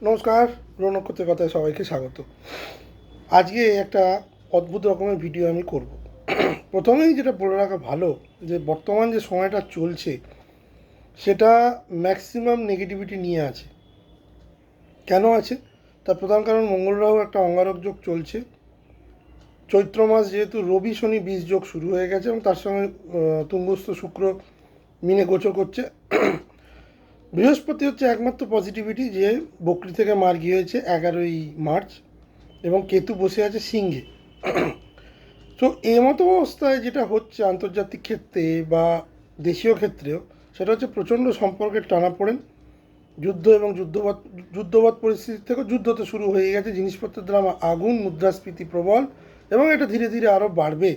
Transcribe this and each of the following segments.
নমস্কার, গ্রহ নক্ষত্রের কথায় সবাইকে স্বাগত। আজকে একটা অদ্ভুত রকমের ভিডিও আমি করব। প্রথমেই যেটা বলে রাখা ভালো, যে বর্তমান যে সময়টা চলছে সেটা ম্যাক্সিমাম নেগেটিভিটি নিয়ে আছে। কেন আছে? তার প্রধান কারণ মঙ্গল রাহু একটা অঙ্গারক যোগ চলছে। চৈত্র মাস যেহেতু রবি শনি 20 যোগ শুরু হয়ে গেছে এবং তার সঙ্গে তুঙ্গস্থ শুক্র মিনে গোচর করছে। বৃহস্পতি হচ্ছে একমাত্র পজিটিভিটি, যে বকরি থেকে মার্গী হয়েছে 11ই মার্চ, এবং কেতু বসে আছে সিংহে। তো মতো অবস্থায় যেটা হচ্ছে আন্তর্জাতিক ক্ষেত্রে বা দেশীয় ক্ষেত্রেও, সেটা হচ্ছে প্রচণ্ড সম্পর্কের টানাপোড়েন, যুদ্ধ এবং যুদ্ধবৎ পরিস্থিতি থেকে যুদ্ধ তো শুরু হয়ে গেছে, জিনিসপত্রের দাম আগুন, মুদ্রাস্ফীতি প্রবল, এবং এটা ধীরে ধীরে আরও বাড়বে।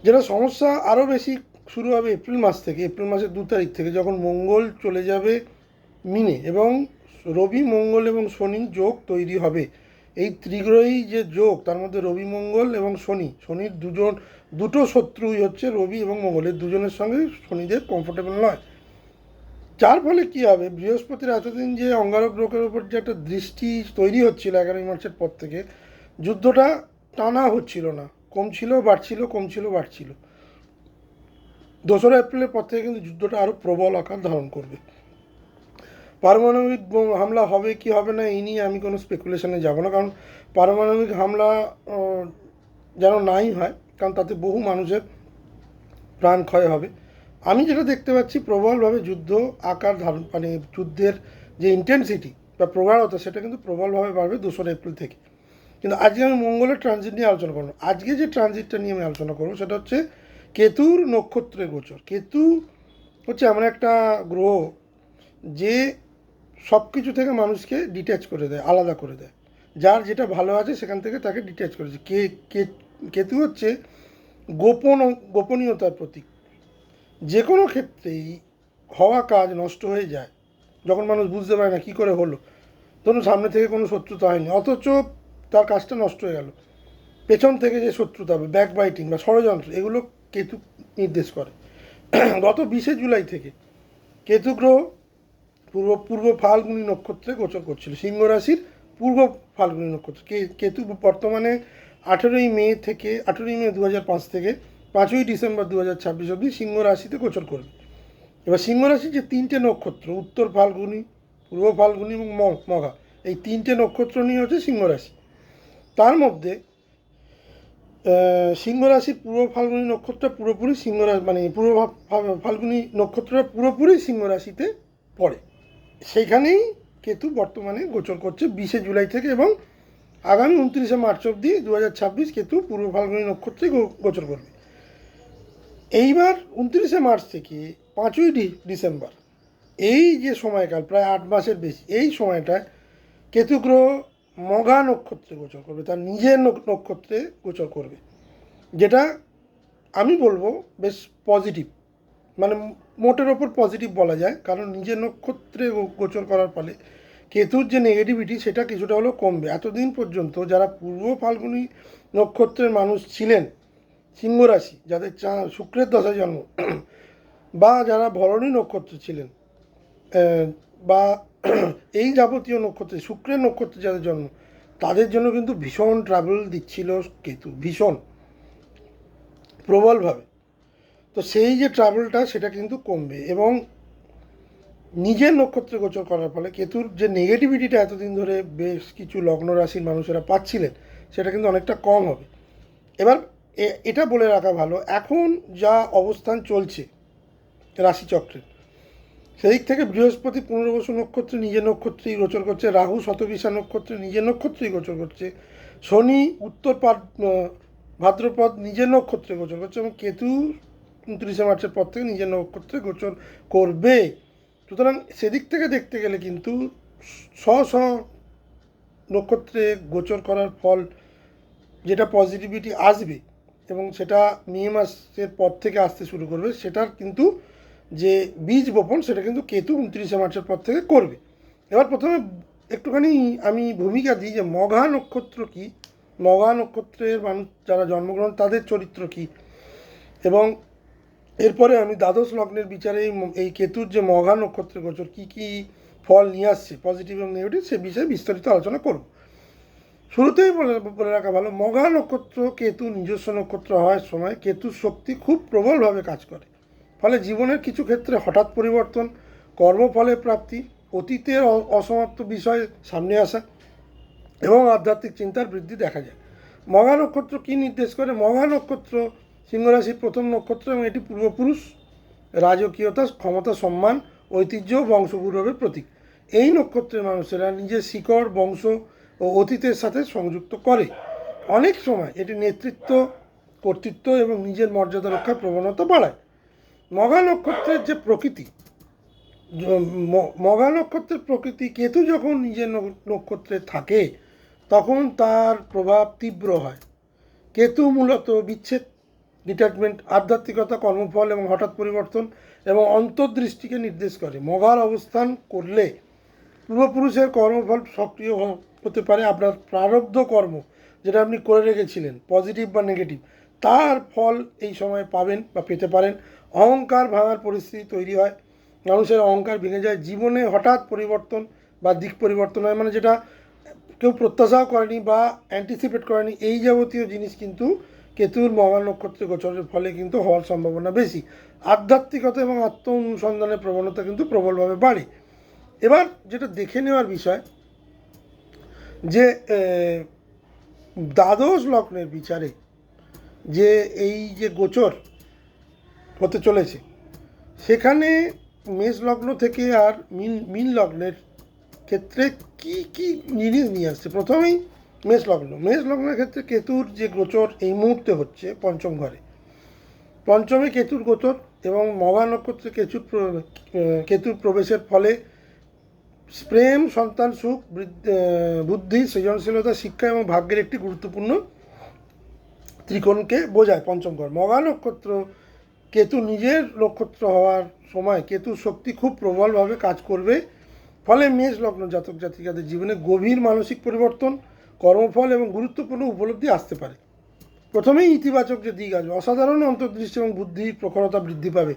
যেটা সমস্যা আরও বেশি শুরু হবে এপ্রিল মাস থেকে, এপ্রিল মাসের 2 তারিখ থেকে, যখন মঙ্গল চলে যাবে মিনে এবং রবি মঙ্গল এবং শনি যোগ তৈরি হবে। এই ত্রিগ্রহী যে যোগ, তার মধ্যে রবি মঙ্গল এবং শনির দুটো শত্রুই হচ্ছে রবি এবং মঙ্গল, এর দুজনের সঙ্গে শনিদেব কমফোর্টেবল নয়। যার ফলে কী হবে, বৃহস্পতির এতদিন যে অঙ্গারক গ্রহের উপর যে একটা দৃষ্টি তৈরি হচ্ছিল 11ই মার্চের পর থেকে, যুদ্ধটা টানা হচ্ছিল না, কমছিল বাড়ছিল, কমছিল বাড়ছিল। 2রা এপ্রিলের পর থেকে কিন্তু যুদ্ধটা আরও প্রবল আকার ধারণ করবে। পারমাণবিক হামলা হবে কি হবে না এই নিয়ে আমি কোনো স্পেকুলেশনে যাব না, কারণ পারমাণবিক হামলা যেন নাই হয়, কারণ তাতে বহু মানুষের প্রাণ ক্ষয় হবে। আমি যেটা দেখতে পাচ্ছি, প্রবলভাবে যুদ্ধ আকার ধারণ, মানে যুদ্ধের যে ইন্টেন্সিটি বা প্রগাঢ়তা, সেটা কিন্তু প্রবলভাবে বাড়বে 2রা এপ্রিল থেকে। কিন্তু আজকে আমি মঙ্গলের ট্রানজিট নিয়ে আলোচনা করবো। আজকে যে ট্রানজিটটা নিয়ে আমি আলোচনা করবো সেটা হচ্ছে কেতুর নক্ষত্রে গোচর। কেতু হচ্ছে এমন একটা গ্রহ যে সব কিছু থেকে মানুষকে ডিট্যাচ করে দেয়, আলাদা করে দেয়। যার যেটা ভালো আছে সেখান থেকে তাকে ডিট্যাচ করেছে। কেতু হচ্ছে গোপনীয়তার প্রতীক। যে কোনো ক্ষেত্রেই হওয়া কাজ নষ্ট হয়ে যায় যখন মানুষ বুঝতে পারে না কী করে হলো। ধরুন সামনে থেকে কোনো শত্রুতা হয়নি, অথচ তার কাজটা নষ্ট হয়ে গেল। পেছন থেকে যে শত্রুতা হবে, ব্যাক বাইটিং বা ষড়যন্ত্র, এগুলো কেতু নির্দেশ করে। গত 20শে জুলাই থেকে কেতু গ্রহ পূর্ব পূর্ব ফাল্গুনী নক্ষত্রে গোচর করছিল, সিংহ রাশির পূর্ব ফাল্গুনী নক্ষত্র। কেতু বর্তমানে 18ই মে 2005 থেকে 5ই ডিসেম্বর 2026 অবধি সিংহ রাশিতে গোচর করবে। এবার সিংহ রাশির যে 3টে নক্ষত্র, উত্তর ফাল্গুনী, পূর্ব ফাল্গুনী এবং মঘা, এই 3টে নক্ষত্র নিয়ে হচ্ছে সিংহ রাশি। তার মধ্যে সিংহ রাশির পূর্ব ফাল্গুনী নক্ষত্রটা পুরোপুরি সিংহ রাশি, মানে পূর্ব ফাল্গুনী নক্ষত্রটা পুরোপুরি সিংহ রাশিতে পড়ে। সেইখানেই কেতু বর্তমানে গোচর করছে 20শে জুলাই থেকে, এবং আগামী 29শে মার্চ অবধি 2026 কেতু পূর্ব ফাল্গুনী নক্ষত্রে গোচর করবে। এইবার 29শে মার্চ থেকে 5ই ডিসেম্বর, এই যে সময়কাল প্রায় 8 মাসের বেশি, এই সময়টায় কেতু গ্রহ মঘা নক্ষত্রে গোচর করবে, তার নিজের নক্ষত্রে গোচর করবে, যেটা আমি বলবো বেশ পজিটিভ, মানে মোটের ওপর পজিটিভ বলা যায়। কারণ নিজের নক্ষত্রে গোচর করার ফলে কেতুর যে নেগেটিভিটি সেটা কিছুটা হলেও কমবে। এতদিন পর্যন্ত যারা পূর্ব ফাল্গুনী নক্ষত্রের মানুষ ছিলেন, সিংহ রাশি, যাদের শুক্রের দশায় জন্ম, বা যারা ভরণী নক্ষত্র ছিলেন, বা এই যাবতীয় নক্ষত্রে শুক্রের নক্ষত্রে যাদের জন্ম, তাদের জন্য কিন্তু ভীষণ ট্রাভেল দিচ্ছিল কেতু, ভীষণ প্রবলভাবে। তো সেই যে ট্রাভেলটা সেটা কিন্তু কমবে, এবং নিজের নক্ষত্রে গোচর করার ফলে কেতুর যে নেগেটিভিটিটা এতদিন ধরে বেশ কিছু লগ্ন রাশির মানুষেরা পাচ্ছিলেন, সেটা কিন্তু অনেকটা কম হবে। এবার এটা বলে রাখা ভালো, এখন যা অবস্থান চলছে রাশিচক্রের, সেদিক থেকে বৃহস্পতি পুনর্বসু নক্ষত্রে নিজের নক্ষত্রেই গোচর করছে, রাহু শতবিশা নক্ষত্রে নিজের নক্ষত্রেই গোচর করছে, শনি উত্তর ভাদ্রপদ নিজের নক্ষত্রে গোচর করছে, এবং কেতু 29শে মার্চের পর থেকে নিজের নক্ষত্রে গোচর করবে। সুতরাং সেদিক থেকে দেখতে গেলে কিন্তু স্ব নক্ষত্রে গোচর করার ফল, যেটা পজিটিভিটি আসবে এবং সেটা মে মাসের পর থেকে আসতে শুরু করবে, সেটার কিন্তু যে বীজ বপন সেটা কিন্তু কেতু 29শে মার্চের পর থেকে করবে। এবার প্রথমে একটুখানি আমি ভূমিকা দিই যে মঘা নক্ষত্র কী, মঘা নক্ষত্রের মানুষ যারা জন্মগ্রহণ তাদের চরিত্র কী, এবং এরপরে আমি দ্বাদশ লগ্নের বিচারে এই কেতুর যে মঘা নক্ষত্রে গোচর কী কী ফল নিয়ে আসছে, পজিটিভ এবং নেগেটিভ, সে বিষয়ে বিস্তারিত আলোচনা করব। শুরুতেই বলে রাখা ভালো, মঘা নক্ষত্র কেতু নিজস্ব নক্ষত্র হওয়ার সময় কেতুর শক্তি খুব প্রবলভাবে কাজ করে। ফলে জীবনের কিছু ক্ষেত্রে হঠাৎ পরিবর্তন, কর্মফলের প্রাপ্তি, অতীতের অসমাপ্ত বিষয় সামনে আসা এবং আধ্যাত্মিক চিন্তার বৃদ্ধি দেখা যায়। মঘা নক্ষত্র কী নির্দেশ করে? মঘা নক্ষত্র সিংহরাশির প্রথম নক্ষত্র এবং এটি পূর্বপুরুষ, রাজকীয়তা, ক্ষমতা, সম্মান, ঐতিহ্য ও বংশগৌরবের প্রতীক। এই নক্ষত্রের মানুষেরা নিজের শিকড়, বংশ ও অতীতের সাথে সংযুক্ত করে। অনেক সময় এটি নেতৃত্ব, কর্তৃত্ব এবং নিজের মর্যাদা রক্ষার প্রবণতা বাড়ায়। মঘা নক্ষত্রের যে প্রকৃতি, মঘা নক্ষত্রের প্রকৃতি, কেতু যখন নিজের নক্ষত্রে থাকে তখন তার প্রভাব তীব্র হয়। কেতু মূলত বিচ্ছেদ, ডিট্যাচমেন্ট, আধ্যাত্মিকতা, কর্মফল এবং হঠাৎ পরিবর্তন এবং অন্তর্দৃষ্টিকে নির্দেশ করে। মঘার অবস্থান করলে পূর্বপুরুষের কর্মফল সক্রিয় হতে পারে। আপনার প্রারব্ধ কর্ম যেটা আপনি করে রেখেছিলেন, পজিটিভ বা নেগেটিভ, তার ফল এই সময় পাবেন বা পেতে পারেন। অহংকার ভাঙার পরিস্থিতি তৈরি হয়, মানুষের অহংকার ভেঙে যায়, জীবনে হঠাৎ পরিবর্তন বা দিক পরিবর্তন হয়, মানে যেটা কেউ প্রত্যাশাও করেনি বা অ্যান্টিসিপেট করেনি, এই যাবতীয় জিনিস কিন্তু কেতুর মঘা নক্ষত্রে গোচরের ফলে কিন্তু হওয়ার সম্ভাবনা বেশি। আধ্যাত্মিকতা এবং আত্ম অনুসন্ধানের প্রবণতা কিন্তু প্রবলভাবে বাড়ে। এবার যেটা দেখে নেওয়ার বিষয় যে দ্বাদশ লগ্নের বিচারে যে এই যে গোচর হতে চলেছে, সেখানে মেষ লগ্ন থেকে আর মীন লগ্নের ক্ষেত্রে কি কি জিনিস নিয়ে আসছে। প্রথমেই মেষ লগ্নের ক্ষেত্রে কেতুর যে গোচর এই মুহূর্তে হচ্ছে পঞ্চম ঘরে, পঞ্চমে কেতুর গোচর এবং মঘা নক্ষত্রে কেতুর প্রবেশের ফলে প্রেম, সন্তান সুখ, বুদ্ধি, সৃজনশীলতা, শিক্ষা এবং ভাগ্যের একটি গুরুত্বপূর্ণ ত্রিকোণকে বোঝায় পঞ্চম ঘর। মঘা নক্ষত্র কেতু নিজের নক্ষত্র হওয়ার সময় কেতুর শক্তি খুব প্রবলভাবে কাজ করবে। ফলে মেষ লগ্ন জাতক জাতিকাদের জীবনে গভীর মানসিক পরিবর্তন, কর্মফল এবং গুরুত্বপূর্ণ উপলব্ধি আসতে পারে। প্রথমেই ইতিবাচক যে দিক আসবে, অসাধারণ অন্তর্দৃষ্টি এবং বুদ্ধির প্রখরতা বৃদ্ধি পাবে।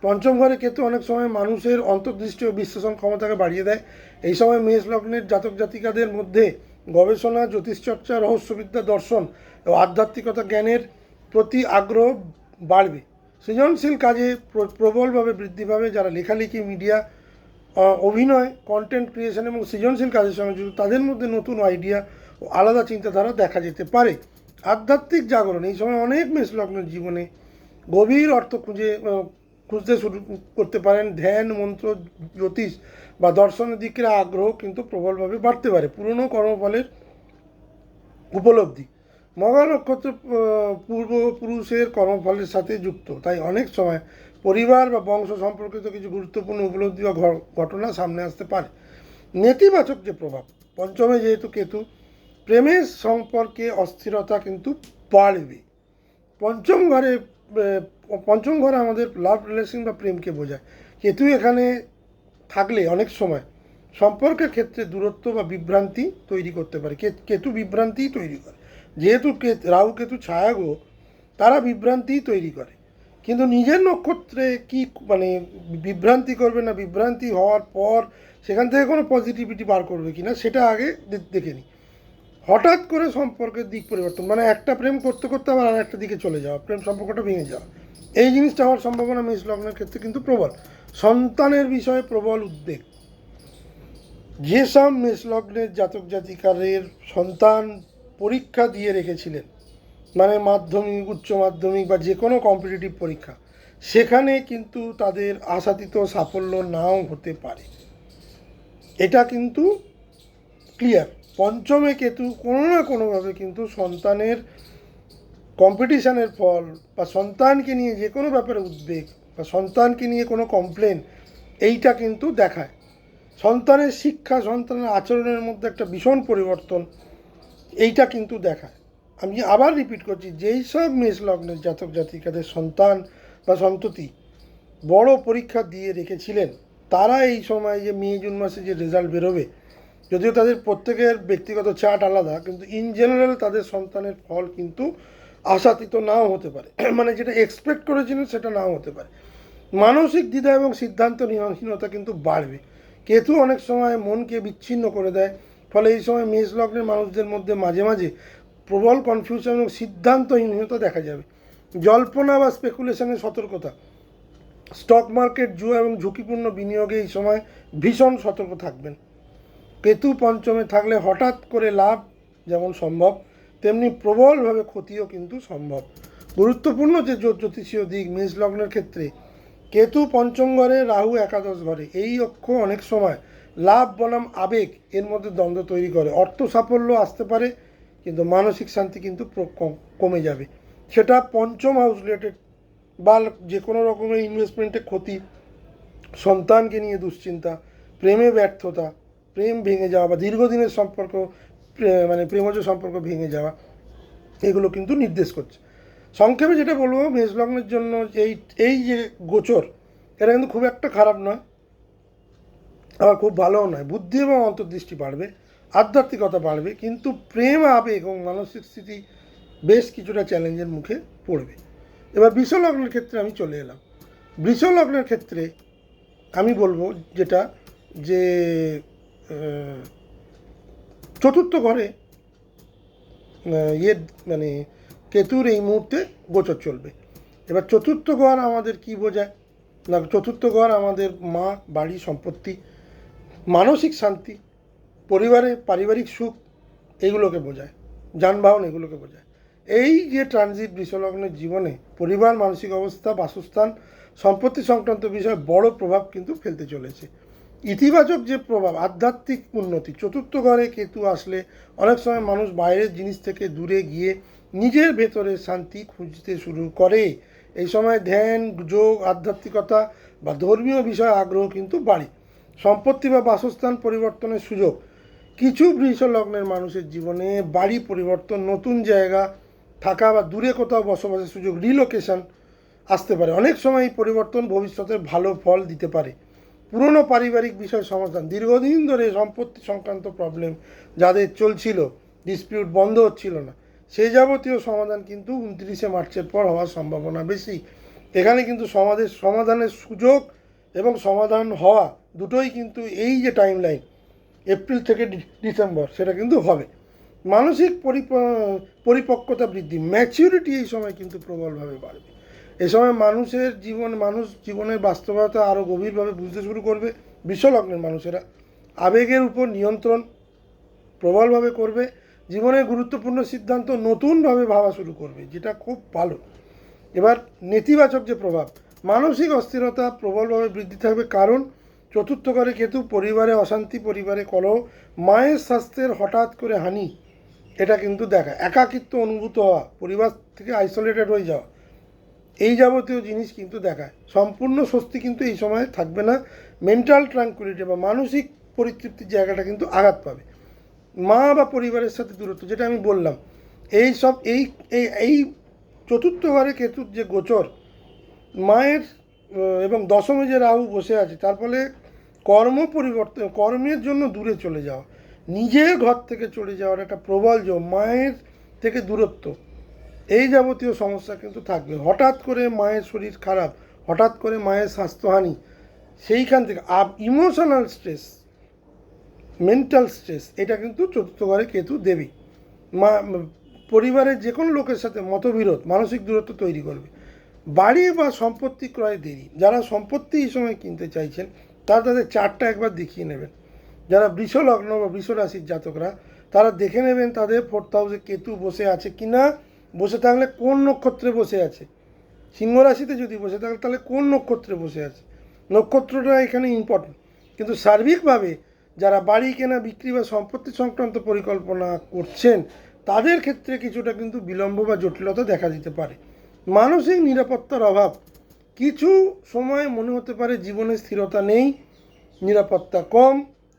পঞ্চম ঘরে কেতু অনেক সময় মানুষের অন্তর্দৃষ্টি ও বিশ্লেষণ ক্ষমতাকে বাড়িয়ে দেয়। এই সময় মেষ লগ্নের জাতক জাতিকাদের মধ্যে গবেষণা, জ্যোতিষচর্চা, রহস্যবিদ্যা, দর্শন ও আধ্যাত্মিকতা জ্ঞানের প্রতি আগ্রহ বাড়বে। সৃজনশীল কাজে প্রবলভাবে বৃদ্ধি পাবে। যারা লেখালেখি, মিডিয়া, অভিনয়, কন্টেন্ট ক্রিয়েশন এবং সৃজনশীল কাজের সঙ্গে যুক্ত, তাদের মধ্যে নতুন আইডিয়া ও আলাদা চিন্তাধারা দেখা যেতে পারে। আধ্যাত্মিক জাগরণ, এই সময় অনেক মেষ লগ্নের জীবনে গভীর অর্থ খুঁজতে শুরু করতে পারেন। ধ্যান, মন্ত্র, জ্যোতিষ বা দর্শনের দিকে আগ্রহ কিন্তু প্রবলভাবে বাড়তে পারে। পুরনো কর্মফলের উপলব্ধি, মঘা নক্ষত্র পূর্বপুরুষের কর্মফলের সাথে যুক্ত, তাই অনেক সময় পরিবার বা বংশ সম্পর্কিত কিছু গুরুত্বপূর্ণ উপলব্ধি বা ঘটনা সামনে আসতে পারে। নেতিবাচক যে প্রভাব, পঞ্চমে যেহেতু কেতু, প্রেমের সম্পর্কে অস্থিরতা কিন্তু বাড়বে। পঞ্চম ঘরে আমাদের লাভ রিলেশন বা প্রেমকে বোঝায়। কেতু এখানে থাকলে অনেক সময় সম্পর্কের ক্ষেত্রে দূরত্ব বা বিভ্রান্তি তৈরি করতে পারে। কেতু বিভ্রান্তিই তৈরি করে, যেহেতু রাহু কেতু ছায়াগ্রহ, তারা বিভ্রান্তিই তৈরি করে। কিন্তু নিজের নক্ষত্রে কি মানে বিভ্রান্তি করবে না, বিভ্রান্তি হওয়ার পর সেখান থেকে কোনো পজিটিভিটি বার করবে কি না, সেটা আগে দেখে নিই। হঠাৎ করে সম্পর্কের দিক পরিবর্তন, মানে একটা প্রেম করতে করতে আবার আর একটা দিকে চলে যাওয়া, প্রেম সম্পর্কটা ভেঙে যাওয়া, এই জিনিসটা হওয়ার সম্ভাবনা মেষ লগ্নের ক্ষেত্রে কিন্তু প্রবল। সন্তানের বিষয়ে প্রবল উদ্বেগ, যেসব মেষ লগ্নের জাতক জাতিকারের সন্তান পরীক্ষা দিয়ে রেখেছিলেন, মানে মাধ্যমিক, উচ্চ মাধ্যমিক বা যে কোনো কম্পিটিটিভ পরীক্ষা, সেখানে কিন্তু তাদের আশাতীত সাফল্য নাও হতে পারে। এটা কিন্তু ক্লিয়ার। পঞ্চমে কেতু কোনো না কোনোভাবে কিন্তু সন্তানের কম্পিটিশানের ফল বা সন্তানকে নিয়ে যে কোনো ব্যাপারে উদ্বেগ বা সন্তানকে নিয়ে কোনো কমপ্লেন, এইটা কিন্তু দেখায়। সন্তানের শিক্ষা, সন্তানের আচরণের মধ্যে একটা ভীষণ পরিবর্তন, এইটা কিন্তু দেখায়। আমি আবার রিপিট করছি, যেই সব মেষ লগ্নের জাতক জাতিকাদের সন্তান বা সন্ততি বড় পরীক্ষা দিয়ে রেখেছিলেন, তারা এই সময় যে মে জুন মাসে যে রেজাল্ট বেরোবে, যদিও তাদের প্রত্যেকের ব্যক্তিগত চার্ট আলাদা, কিন্তু ইন জেনারেল তাদের সন্তানের ফল কিন্তু আশাতীত নাও হতে পারে, মানে যেটা এক্সপেক্ট করেছিলেন সেটা নাও হতে পারে। মানসিক দ্বিধা এবং সিদ্ধান্ত হীনতা কিন্তু বাড়বে। কেতু অনেক সময় মনকে বিচ্ছিন্ন করে দেয়, ফলে এই সময় মেষ লগ্নের মানুষদের মধ্যে মাঝে মাঝে প্রবল কনফিউশন এবং সিদ্ধান্তহীনতা দেখা যাবে। জল্পনা বা স্পেকুলেশনের সতর্কতা, স্টক মার্কেট, জুয়া এবং ঝুঁকিপূর্ণ বিনিয়োগে এই সময় ভীষণ সতর্ক থাকবেন। কেতু পঞ্চমে থাকলে হঠাৎ করে লাভ যেমন সম্ভব, তেমনি প্রবলভাবে ক্ষতিও কিন্তু সম্ভব। গুরুত্বপূর্ণ যে জ্যোতিষীয় দিক মেষ লগ্নের ক্ষেত্রে, কেতু পঞ্চম ঘরে, রাহু একাদশ ঘরে। এই অক্ষ অনেক সময় লাভ বনাম আবেগ এর মধ্যে দ্বন্দ্ব তৈরি করে। অর্থ সাফল্য আসতে পারে, কিন্তু মানসিক শান্তি কিন্তু কমে যাবে। সেটা পঞ্চম হাউস রিলেটেড বা যে কোনো রকমের ইনভেস্টমেন্টে ক্ষতি, সন্তানকে নিয়ে দুশ্চিন্তা, প্রেমে ব্যর্থতা, প্রেম ভেঙে যাওয়া বা দীর্ঘদিনের সম্পর্ক মানে প্রেমজ সম্পর্ক ভেঙে যাওয়া, এগুলো কিন্তু নির্দেশ করছে। সংক্ষেপে যেটা বলবো, মেষ লগ্নের জন্য এই যে গোচর, এটা কিন্তু খুব একটা খারাপ নয়, আবার খুব ভালোও নয়। বুদ্ধি এবং অন্তর্দৃষ্টি বাড়বে, আধ্যাত্মিকতা বাড়বে, কিন্তু প্রেম, আবেগ এবং মানসিক স্থিতি বেশ কিছুটা চ্যালেঞ্জের মুখে পড়বে। এবার বৃষ লগ্নের ক্ষেত্রে আমি চলে এলাম। বৃষ লগ্নের ক্ষেত্রে আমি বলবো যেটা, যে চতুর্থ ঘরে মানে কেতুর এই মুহূর্তে গোচর চলবে। এবার চতুর্থ ঘর আমাদের কি বোঝায় না, চতুর্থ ঘর আমাদের মা, বাড়ি, সম্পত্তি, মানসিক শান্তি, পরিবারে পারিবারিক সুখ, এগুলোকে বোঝায়, যানবাহন, এগুলোকে বোঝায়। এই যে ট্রানজিট বৃষলগ্নের জীবনে পরিবার, মানসিক অবস্থা, বাসস্থান, সম্পত্তি সংক্রান্ত বিষয়ে বড় প্রভাব কিন্তু ফেলতে চলেছে। ইতিবাচক যে প্রভাব, আধ্যাত্মিক উন্নতি। চতুর্থ ঘরে কেতু আসলে অনেক সময় মানুষ বাইরের জিনিস থেকে দূরে গিয়ে নিজের ভেতরে শান্তি খুঁজতে শুরু করে। এই সময় ধ্যান, যোগ, আধ্যাত্মিকতা বা ধর্মীয় বিষয়ে আগ্রহ কিন্তু বাড়ে। সম্পত্তি বা বাসস্থান পরিবর্তনের সুযোগ, কিছু বৃষ লগ্নের মানুষের জীবনে বাড়ি পরিবর্তন, নতুন জায়গা থাকা বা দূরে কোথাও বসবাসের সুযোগ, রিলোকেশন আসতে পারে। অনেক সময় এই পরিবর্তন ভবিষ্যতে ভালো ফল দিতে পারে। পুরনো পারিবারিক বিষয় সমাধান, দীর্ঘদিন ধরে সম্পত্তি সংক্রান্ত প্রবলেম যাদের চলছিল, ডিসপিউট বন্ধ হচ্ছিল না, সেই যাবতীয় সমাধান কিন্তু 29শে মার্চের পর হওয়ার সম্ভাবনা বেশি। এখানে কিন্তু সমাধানের সুযোগ এবং সমাধান হওয়া দুটোই কিন্তু এই যে টাইম লাইন, এপ্রিল থেকে ডিসেম্বর, সেটা কিন্তু হবে। মানসিক পরিপক্কতা বৃদ্ধি, ম্যাচিউরিটি এই সময় কিন্তু প্রবলভাবে বাড়বে। এ সময় মানুষ জীবনের বাস্তবতা আরও গভীরভাবে বুঝতে শুরু করবে। বৃষলগ্নের মানুষেরা আবেগের উপর নিয়ন্ত্রণ প্রবলভাবে করবে, জীবনের গুরুত্বপূর্ণ সিদ্ধান্ত নতুনভাবে ভাবা শুরু করবে, যেটা খুব ভালো। এবার নেতিবাচক যে প্রভাব, মানসিক অস্থিরতা প্রবলভাবে বৃদ্ধি থাকবে, কারণ চতুর্থ ঘরে কেতু, পরিবারে অশান্তি, পরিবারে কলহ, মায়ের স্বাস্থ্যের হঠাৎ করে হানি, এটা কিন্তু দেখায়। একাকিত্ব অনুভূত হওয়া, পরিবার থেকে আইসোলেটেড হয়ে যাওয়া, এই যাবতীয় জিনিস কিন্তু দেখায়। সম্পূর্ণ স্বস্তি কিন্তু এই সময় থাকবে না। মেন্টাল ট্রাঙ্কুইলিটি বা মানসিক পরিতৃপ্তির জায়গাটা কিন্তু আঘাত পাবে। মা বা পরিবারের সাথে দূরত্ব, যেটা আমি বললাম, এই সব এই চতুর্থ ঘরে কেতুর যে গোচর, মায়ের এবং দশমে যে রাহু বসে আছে, তার ফলে কর্মের জন্য দূরে চলে যাওয়া, নিজের ঘর থেকে চলে যাওয়ার একটা প্রবল জোর, মায়ের থেকে দূরত্ব, এই যাবতীয় সমস্যা কিন্তু থাকবে। হঠাৎ করে মায়ের শরীর খারাপ, হঠাৎ করে মায়ের স্বাস্থ্যহানি, সেইখান থেকে ইমোশনাল স্ট্রেস, মেন্টাল স্ট্রেস, এটা কিন্তু চতুর্থ ঘরে কেতু দেবী। পরিবারের যে কোনো লোকের সাথে মতবিরোধ, মানসিক দূরত্ব তৈরি করবে। বাড়ি বা সম্পত্তি ক্রয় দেরি, যারা সম্পত্তি এই সময় কিনতে চাইছেন তাদের চার্টটা একবার দেখিয়ে নেবেন। যারা বৃষ লগ্ন বা বৃষ রাশির জাতকরা, তারা দেখে নেবেন তাদের 4th হাউসে কেতু বসে আছে কি না, বসে থাকলে কোন নক্ষত্রে বসে আছে। সিংহ রাশিতে যদি বসে থাকে তাহলে কোন নক্ষত্রে বসে আছে, নক্ষত্রটা এখানে ইম্পর্টেন্ট। কিন্তু সার্বিকভাবে যারা বাড়ি কেনা, বিক্রি বা সম্পত্তি সংক্রান্ত পরিকল্পনা করছেন, তাদের ক্ষেত্রে কিছুটা কিন্তু বিলম্ব বা জটিলতা দেখা দিতে পারে। মানসিক নিরাপত্তার অভাব, কিছু সময় মনে হতে পারে জীবনে স্থিরতা নেই, নিরাপত্তা কম,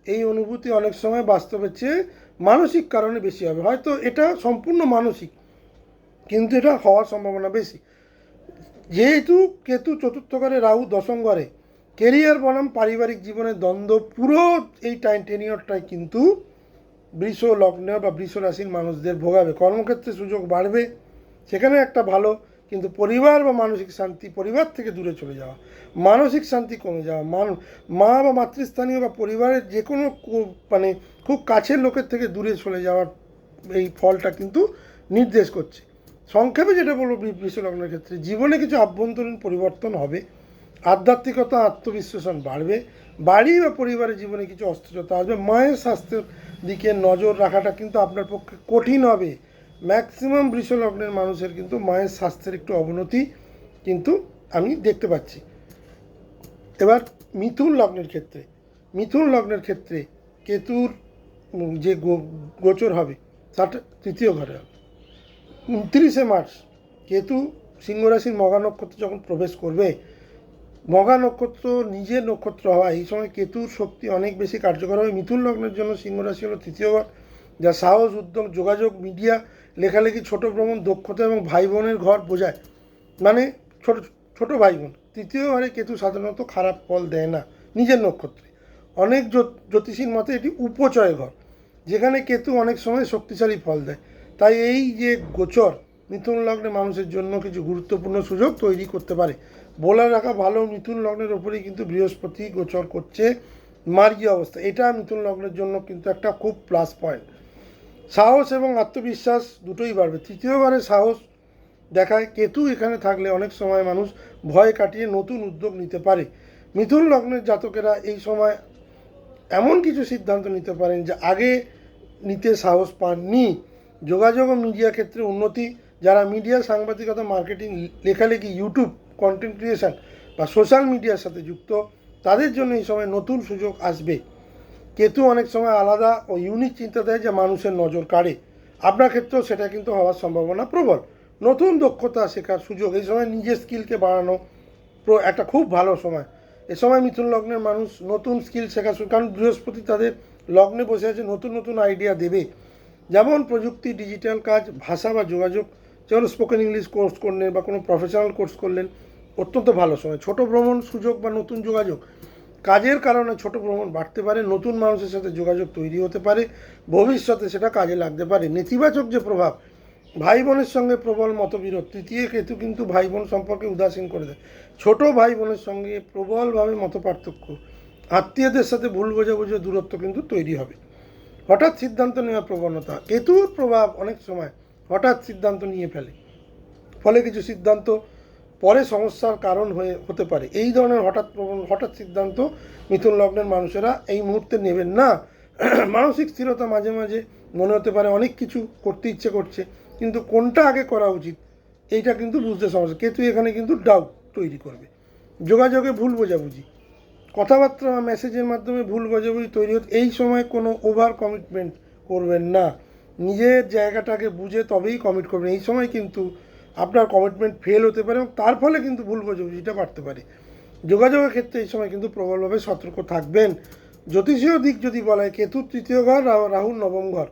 এই অনুভূতি অনেক সময় বাস্তবের চেয়ে মানসিক কারণে বেশি হবে। হয়তো এটা সম্পূর্ণ মানসিক, কিন্তু এটা হওয়ার সম্ভাবনা বেশি। যেহেতু কেতু চতুর্থ ঘরে, রাহু দশম ঘরে, কেরিয়ার বনাম পারিবারিক জীবনের দ্বন্দ্ব পুরো এই টেনিয়রটাই কিন্তু বৃষ লগ্ন বা বৃষ রাশির মানুষদের ভোগাবে। কর্মক্ষেত্রে সুযোগ বাড়বে, সেখানে একটা ভালো কিন্তু পরিবার বা মানসিক শান্তি, পরিবার থেকে দূরে চলে যাওয়া, মানসিক শান্তি কমে যাওয়া, মা বা মাতৃস্থানীয় বা পরিবারের যে কোনো মানে খুব কাছের লোকের থেকে দূরে চলে যাওয়ার এই ফলটা কিন্তু নির্দেশ করছে। সংক্ষেপে যেটা বলবো বৃষ লগ্নের ক্ষেত্রে, জীবনে কিছু আভ্যন্তরীণ পরিবর্তন হবে, আধ্যাত্মিকতা, আত্মবিশ্লেষণ বাড়বে, বাড়ি বা পরিবারের জীবনে কিছু অস্থিরতা আসবে, মায়ের স্বাস্থ্যের দিকে নজর রাখাটা কিন্তু আপনার পক্ষে কঠিন হবে। ম্যাক্সিমাম বৃষ লগ্নের মানুষের কিন্তু মায়ের স্বাস্থ্যের একটু অবনতি কিন্তু আমি দেখতে পাচ্ছি। এবার মিথুন লগ্নের ক্ষেত্রে কেতুর যে গোচর হবে তাটা তৃতীয় ঘরে হবে। 29শে মার্চ কেতু সিংহ রাশির মঘা নক্ষত্র যখন প্রবেশ করবে, মঘা নক্ষত্র নিজের নক্ষত্র হওয়া, এই সময় কেতুর শক্তি অনেক বেশি কার্যকর হবে। মিথুন লগ্নের জন্য সিংহ রাশি হলো তৃতীয় ঘর, যা সাহস, উদ্যোগ, যোগাযোগ, মিডিয়া, লেখালেখি, ছোট ভ্রমণ, দক্ষতা এবং ভাই বোনের ঘর বোঝায়। মানে ছোট ভাই বোন। তৃতীয় ঘরে কেতু সাধারণত খারাপ ফল দেয় না নিজের নক্ষত্রে। অনেক জ্যোতিষীর মতে এটি উপচয় ঘর, যেখানে কেতু অনেক সময় শক্তিশালী ফল দেয়। তাই এই যে গোচর মিথুন লগ্নের মানুষের জন্য কিছু গুরুত্বপূর্ণ সুযোগ তৈরি করতে পারে। বলে রাখা ভালো, মিথুন লগ্নের ওপরেই কিন্তু বৃহস্পতি গোচর করছে মার্গী অবস্থা। এটা মিথুন লগ্নের জন্য কিন্তু একটা খুব প্লাস পয়েন্ট। সাহস এবং আত্মবিশ্বাস দুটোই বাড়বে। তৃতীয় ঘরে সাহস দেখায় কেতু এখানে থাকলে অনেক সময় মানুষ ভয় কাটিয়ে নতুন উদ্যোগ নিতে পারে। মিথুন লগ্নের জাতকেরা এই সময় এমন কিছু সিদ্ধান্ত নিতে পারেন যা আগে নিতে সাহস পাননি। যোগাযোগ ও মিডিয়া ক্ষেত্রে উন্নতি, যারা মিডিয়া, সাংবাদিকতা, মার্কেটিং, লেখালেখি, ইউটিউব কন্টেন্ট ক্রিয়েশন বা সোশ্যাল মিডিয়ার সাথে যুক্ত, তাদের জন্য এই সময় নতুন সুযোগ আসবে। কেতু অনেক সময় আলাদা ও ইউনিক চিন্তা দেয় যা মানুষের নজর কাড়ে। আপনার ক্ষেত্রেও সেটা কিন্তু হওয়ার সম্ভাবনা প্রবল। নতুন দক্ষতা শেখার সুযোগ, এই সময় নিজের স্কিলকে বাড়ানো একটা খুব ভালো সময়। এ সময় মিথুন লগ্নের মানুষ নতুন স্কিল শেখা শুরু, কারণ বৃহস্পতি তাদের লগ্নে বসে আছে, নতুন নতুন আইডিয়া দেবে। যেমন প্রযুক্তি, ডিজিটাল কাজ, ভাষা বা যোগাযোগ, যেমন স্পোকেন ইংলিশ কোর্স করলেন বা কোনো প্রফেশনাল কোর্স করলেন, অত্যন্ত ভালো সময়। ছোট ভ্রমণ সুযোগ বা নতুন যোগাযোগ, কাজের কারণে ছোট ভ্রমণ বাড়তে পারে, নতুন মানুষের সাথে যোগাযোগ তৈরি হতে পারে, ভবিষ্যতে সেটা কাজে লাগতে পারে। নেতিবাচক যে প্রভাব, ভাই বোনের সঙ্গে প্রবল মতবিরোধ, তৃতীয় কেতু কিন্তু ভাই বোন সম্পর্কে উদাসীন করে দেয়। ছোট ভাই বোনের সঙ্গে প্রবলভাবে মতপার্থক্য, আত্মীয়দের সাথে ভুল বোঝাবুঝি, দূরত্ব কিন্তু তৈরি হবে। হঠাৎ সিদ্ধান্ত নেওয়ার প্রবণতা, কেতুর প্রভাব অনেক সময় হঠাৎ সিদ্ধান্ত নিয়ে ফেলে, ফলে কিছু সিদ্ধান্ত পরে সমস্যার কারণ হতে পারে। এই ধরনের হঠাৎ সিদ্ধান্ত মিথুন লগ্নের মানুষেরা এই মুহূর্তে নেবেন না। মানসিক স্থিরতা, মাঝে মাঝে মনে হতে পারে অনেক কিছু করতে ইচ্ছে করছে, কিন্তু কোনটা আগে করা উচিত এইটা কিন্তু বুঝতে সমস্যা। কেতু এখানে কিন্তু ডাউট তৈরি করবে। যোগাযোগে ভুল বোঝাবুঝি, কথাবার্তা মেসেজের মাধ্যমে ভুল বোঝাবুঝি তৈরি হতে, এই সময় কোনো ওভার কমিটমেন্ট করবেন না, নিজের জায়গাটাকে বুঝে তবেই কমিট করবেন। এই সময় কিন্তু আপনার কমিটমেন্ট ফেল হতে পারে এবং তার ফলে কিন্তু ভুল বোঝাবুঝিটা বাড়তে পারে। যোগাযোগের ক্ষেত্রে এই সময় কিন্তু প্রবলভাবে সতর্ক থাকবেন। জ্যোতিষীয় দিক যদি বলা হয়, কেতুর তৃতীয় ঘর, রাহুর নবম ঘর,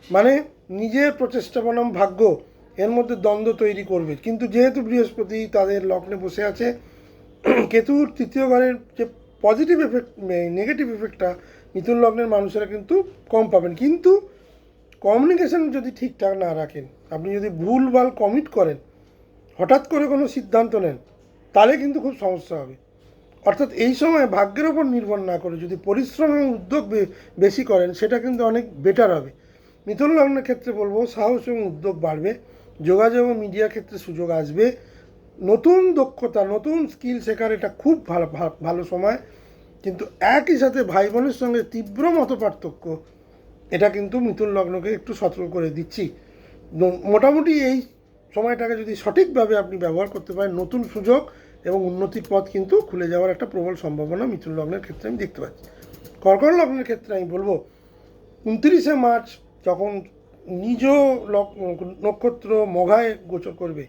মানে নিজের প্রচেষ্টা বনাম ভাগ্য, এর মধ্যে দ্বন্দ্ব তৈরি করবে। কিন্তু যেহেতু বৃহস্পতি তাদের লগ্নে বসে আছে, কেতুর তৃতীয় ঘরের যে পজিটিভ এফেক্ট, নেগেটিভ এফেক্টটা মিথুন লগ্নের মানুষেরা কিন্তু কম পাবেন। কিন্তু কমিউনিকেশন যদি ঠিকঠাক না রাখেন, আপনি যদি ভুলভাল কমিট করেন, হঠাৎ করে কোনো সিদ্ধান্ত নেন, তাহলে কিন্তু খুব সমস্যা হবে। অর্থাৎ এই সময় ভাগ্যের ওপর নির্ভর না করে যদি পরিশ্রম এবং উদ্যোগ বেশি করেন, সেটা কিন্তু অনেক বেটার হবে। মিথুন লগ্নের ক্ষেত্রে বলবো সাহস এবং উদ্যোগ বাড়বে, যোগাযোগ ও মিডিয়া ক্ষেত্রে সুযোগ আসবে, নতুন দক্ষতা, নতুন স্কিল শেখার এটা খুব ভালো সময়। কিন্তু একই সাথে ভাই বোনের সঙ্গে তীব্র মতপার্থক্য, এটা কিন্তু মিথুন লগ্নকে একটু সতর্ক করে দিচ্ছি। মোটামুটি এই সময়টাকে যদি সঠিকভাবে আপনি ব্যবহার করতে পারেন, নতুন সুযোগ এবং উন্নতির পথ কিন্তু খুলে যাওয়ার একটা প্রবল সম্ভাবনা মিথুন লগ্নের ক্ষেত্রে আমি দেখতে পাচ্ছি। কর্কট লগ্নের ক্ষেত্রে আমি বলবো 29শে মার্চ যখন নিজ নক্ষত্র মঘায় গোচর করবে,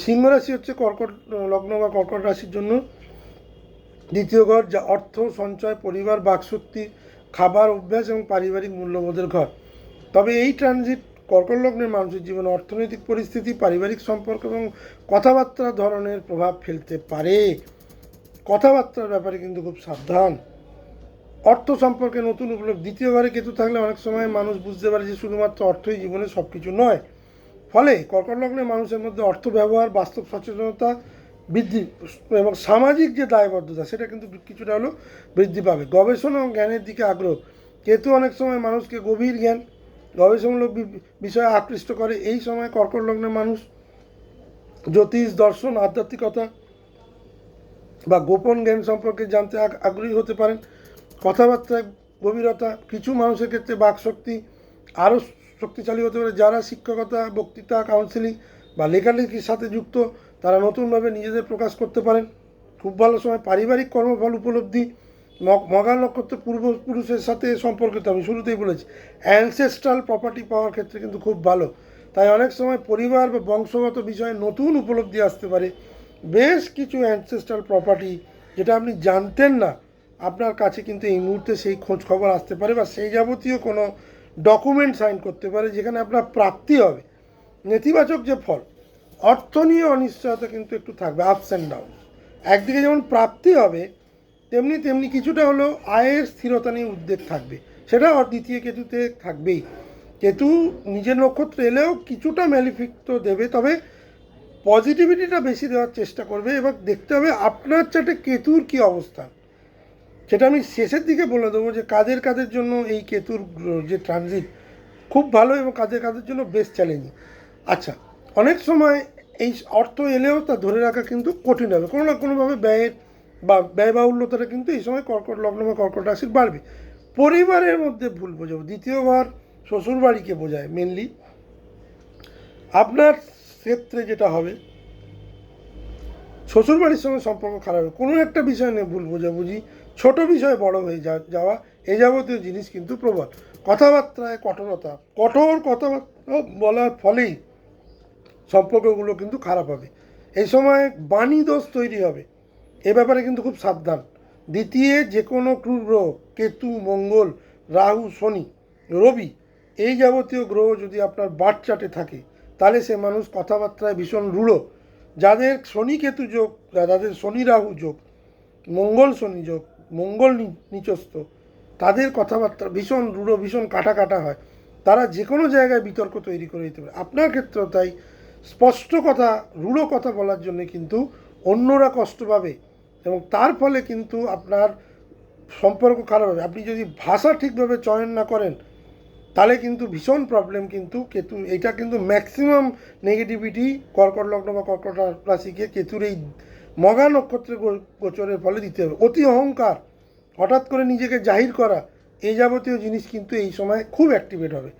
সিংহ রাশি হচ্ছে কর্কট লগ্ন বা কর্কট রাশির জন্য দ্বিতীয় ঘর, যা অর্থ, সঞ্চয়, পরিবার, বাকশক্তি, খাবার অভ্যাস এবং পারিবারিক মূল্যবোধের ঘর। তবে এই ট্রানজিট কর্কট লগ্নের মানুষের জীবনে অর্থনৈতিক পরিস্থিতি, পারিবারিক সম্পর্ক এবং কথাবার্তার ধরনের প্রভাব ফেলতে পারে। কথাবার্তার ব্যাপারে কিন্তু খুব সাবধান। অর্থ সম্পর্কে নতুন উপলব্ধি, দ্বিতীয় ঘরে কেতু থাকলে অনেক সময় মানুষ বুঝতে পারে যে শুধুমাত্র অর্থই জীবনে সব কিছু নয়। ফলে কর্কট লগ্নের মানুষের মধ্যে অর্থ ব্যবহার, বাস্তব সচেতনতা বৃদ্ধি এবং সামাজিক যে দায়বদ্ধতা সেটা কিন্তু কিছুটা হলেও বৃদ্ধি পাবে। গবেষণা এবং জ্ঞানের দিকে আগ্রহ, কেতু অনেক সময় মানুষকে গভীর জ্ঞান, গবেষণামূলক বিষয়ে আকৃষ্ট করে। এই সময় কর্কট লগ্নের মানুষ জ্যোতিষ, দর্শন, আধ্যাত্মিকতা বা গোপন জ্ঞান সম্পর্কে জানতে আগ্রহী হতে পারেন। কথাবার্তায় গভীরতা, কিছু মানুষের ক্ষেত্রে বাকশক্তি আরও শক্তিশালী হতে পারে। যারা শিক্ষকতা, বক্তৃতা, কাউন্সিলিং বা লেখালেখির সাথে যুক্ত, তারা নতুনভাবে নিজেদের প্রকাশ করতে পারেন। খুব ভালো সময় পারিবারিক কর্মফল উপলব্ধি, মঘা নক্ষত্র পূর্বপুরুষের সাথে সম্পর্কিত, আমি শুরুতেই বলেছি অ্যানসেস্ট্রাল প্রপার্টি পাওয়ার ক্ষেত্রে কিন্তু খুব ভালো। তাই অনেক সময় পরিবার বা বংশগত বিষয়ে নতুন উপলব্ধি আসতে পারে। বেশ কিছু অ্যানসেস্ট্রাল প্রপার্টি যেটা আপনি জানতেন না, আপনার কাছে কিন্তু এই মুহূর্তে সেই খোঁজ খবর আসতে পারে, বা সেই যাবতীয় কোনো ডকুমেন্ট সাইন করতে পারে যেখানে আপনার প্রাপ্তি হবে। নেতিবাচক যে ফল, অর্থ নিয়ে অনিশ্চয়তা কিন্তু একটু থাকবে, আপস অ্যান্ড ডাউন। একদিকে যেমন প্রাপ্তি হবে, তেমনি তেমনি কিছুটা হলেও আয়ের স্থিরতা নিয়ে উদ্বেগ থাকবে, সেটা দ্বিতীয় কেতুতে থাকবেই। কেতু নিজের নক্ষত্র এলেও কিছুটা ম্যালিফিক্ট দেবে, তবে পজিটিভিটিটা বেশি দেওয়ার চেষ্টা করবে। এবার দেখতে হবে আপনার চার্টে কেতুর কী অবস্থান, সেটা আমি শেষের দিকে বলে দেবো যে কাদের কাদের জন্য এই কেতুর যে ট্রানজিট খুব ভালো এবং কাদের কাদের জন্য বেশ চ্যালেঞ্জিং। আচ্ছা, অনেক সময় এই অর্থ এলেও তা ধরে রাখা কিন্তু কঠিন হবে, কোনো না কোনোভাবে ব্যয়ের বা ব্যয়বাহুল্যতাটা কিন্তু এই সময় কর্কট লগ্ন বা কর্কট রাশির বাড়বে। পরিবারের মধ্যে ভুল বোঝাবো, দ্বিতীয় ঘর শ্বশুরবাড়িকে বোঝায় মেনলি। আপনার ক্ষেত্রে যেটা হবে, শ্বশুরবাড়ির সঙ্গে সম্পর্ক খারাপ হবে, কোনো একটা বিষয় নিয়ে ভুল বোঝাবুঝি, ছোট বিষয়ে বড় হয়ে যাওয়া, এই যাবতীয় জিনিস কিন্তু প্রবল। কথাবার্তায় কঠোরতা, কঠোর কথাবার্তা বলার ফলেই সম্পর্কগুলো কিন্তু খারাপ হবে। এই সময় বাণী দোষ তৈরি হবে, এ ব্যাপারে কিন্তু খুব সাবধান। দ্বিতীয় যে কোনো ক্রূর গ্রহ, কেতু, মঙ্গল, রাহু, শনি, রবি, এই যাবতীয় গ্রহ যদি আপনার বার্থ চার্টে থাকে, তাহলে সে মানুষ কথাবার্তায় ভীষণ রূঢ়। যাদের শনি কেতু যোগ, যাদের শনি রাহু যোগ, মঙ্গল শনি যোগ, মঙ্গল নিচস্থ, তাদের কথাবার্তা ভীষণ রূঢ়, ভীষণ কাটা কাটা হয়। তারা যে কোনো জায়গায় বিতর্ক তৈরি করে দিতে পারে। আপনার ক্ষেত্রেও তাই, স্পষ্ট কথা, রূঢ় কথা বলার জন্য কিন্তু অন্যরা কষ্ট পাবে এবং তার ফলে কিন্তু আপনার সম্পর্ক খারাপ হবে। আপনি যদি ভাষা ঠিকভাবে চয়ন না করেন, তাহলে কিন্তু ভীষণ প্রবলেম কিন্তু কেতু, এটা কিন্তু ম্যাক্সিমাম নেগেটিভিটি কর্কট লগ্ন বা কর্কট রাশিকে কেতুর এই মঘা নক্ষত্রের গোচরের ফলে দিতে হবে। অতি অহংকার, হঠাৎ করে নিজেকে জাহির করা, এই যাবতীয় জিনিস কিন্তু এই সময় খুব অ্যাক্টিভেট হবে।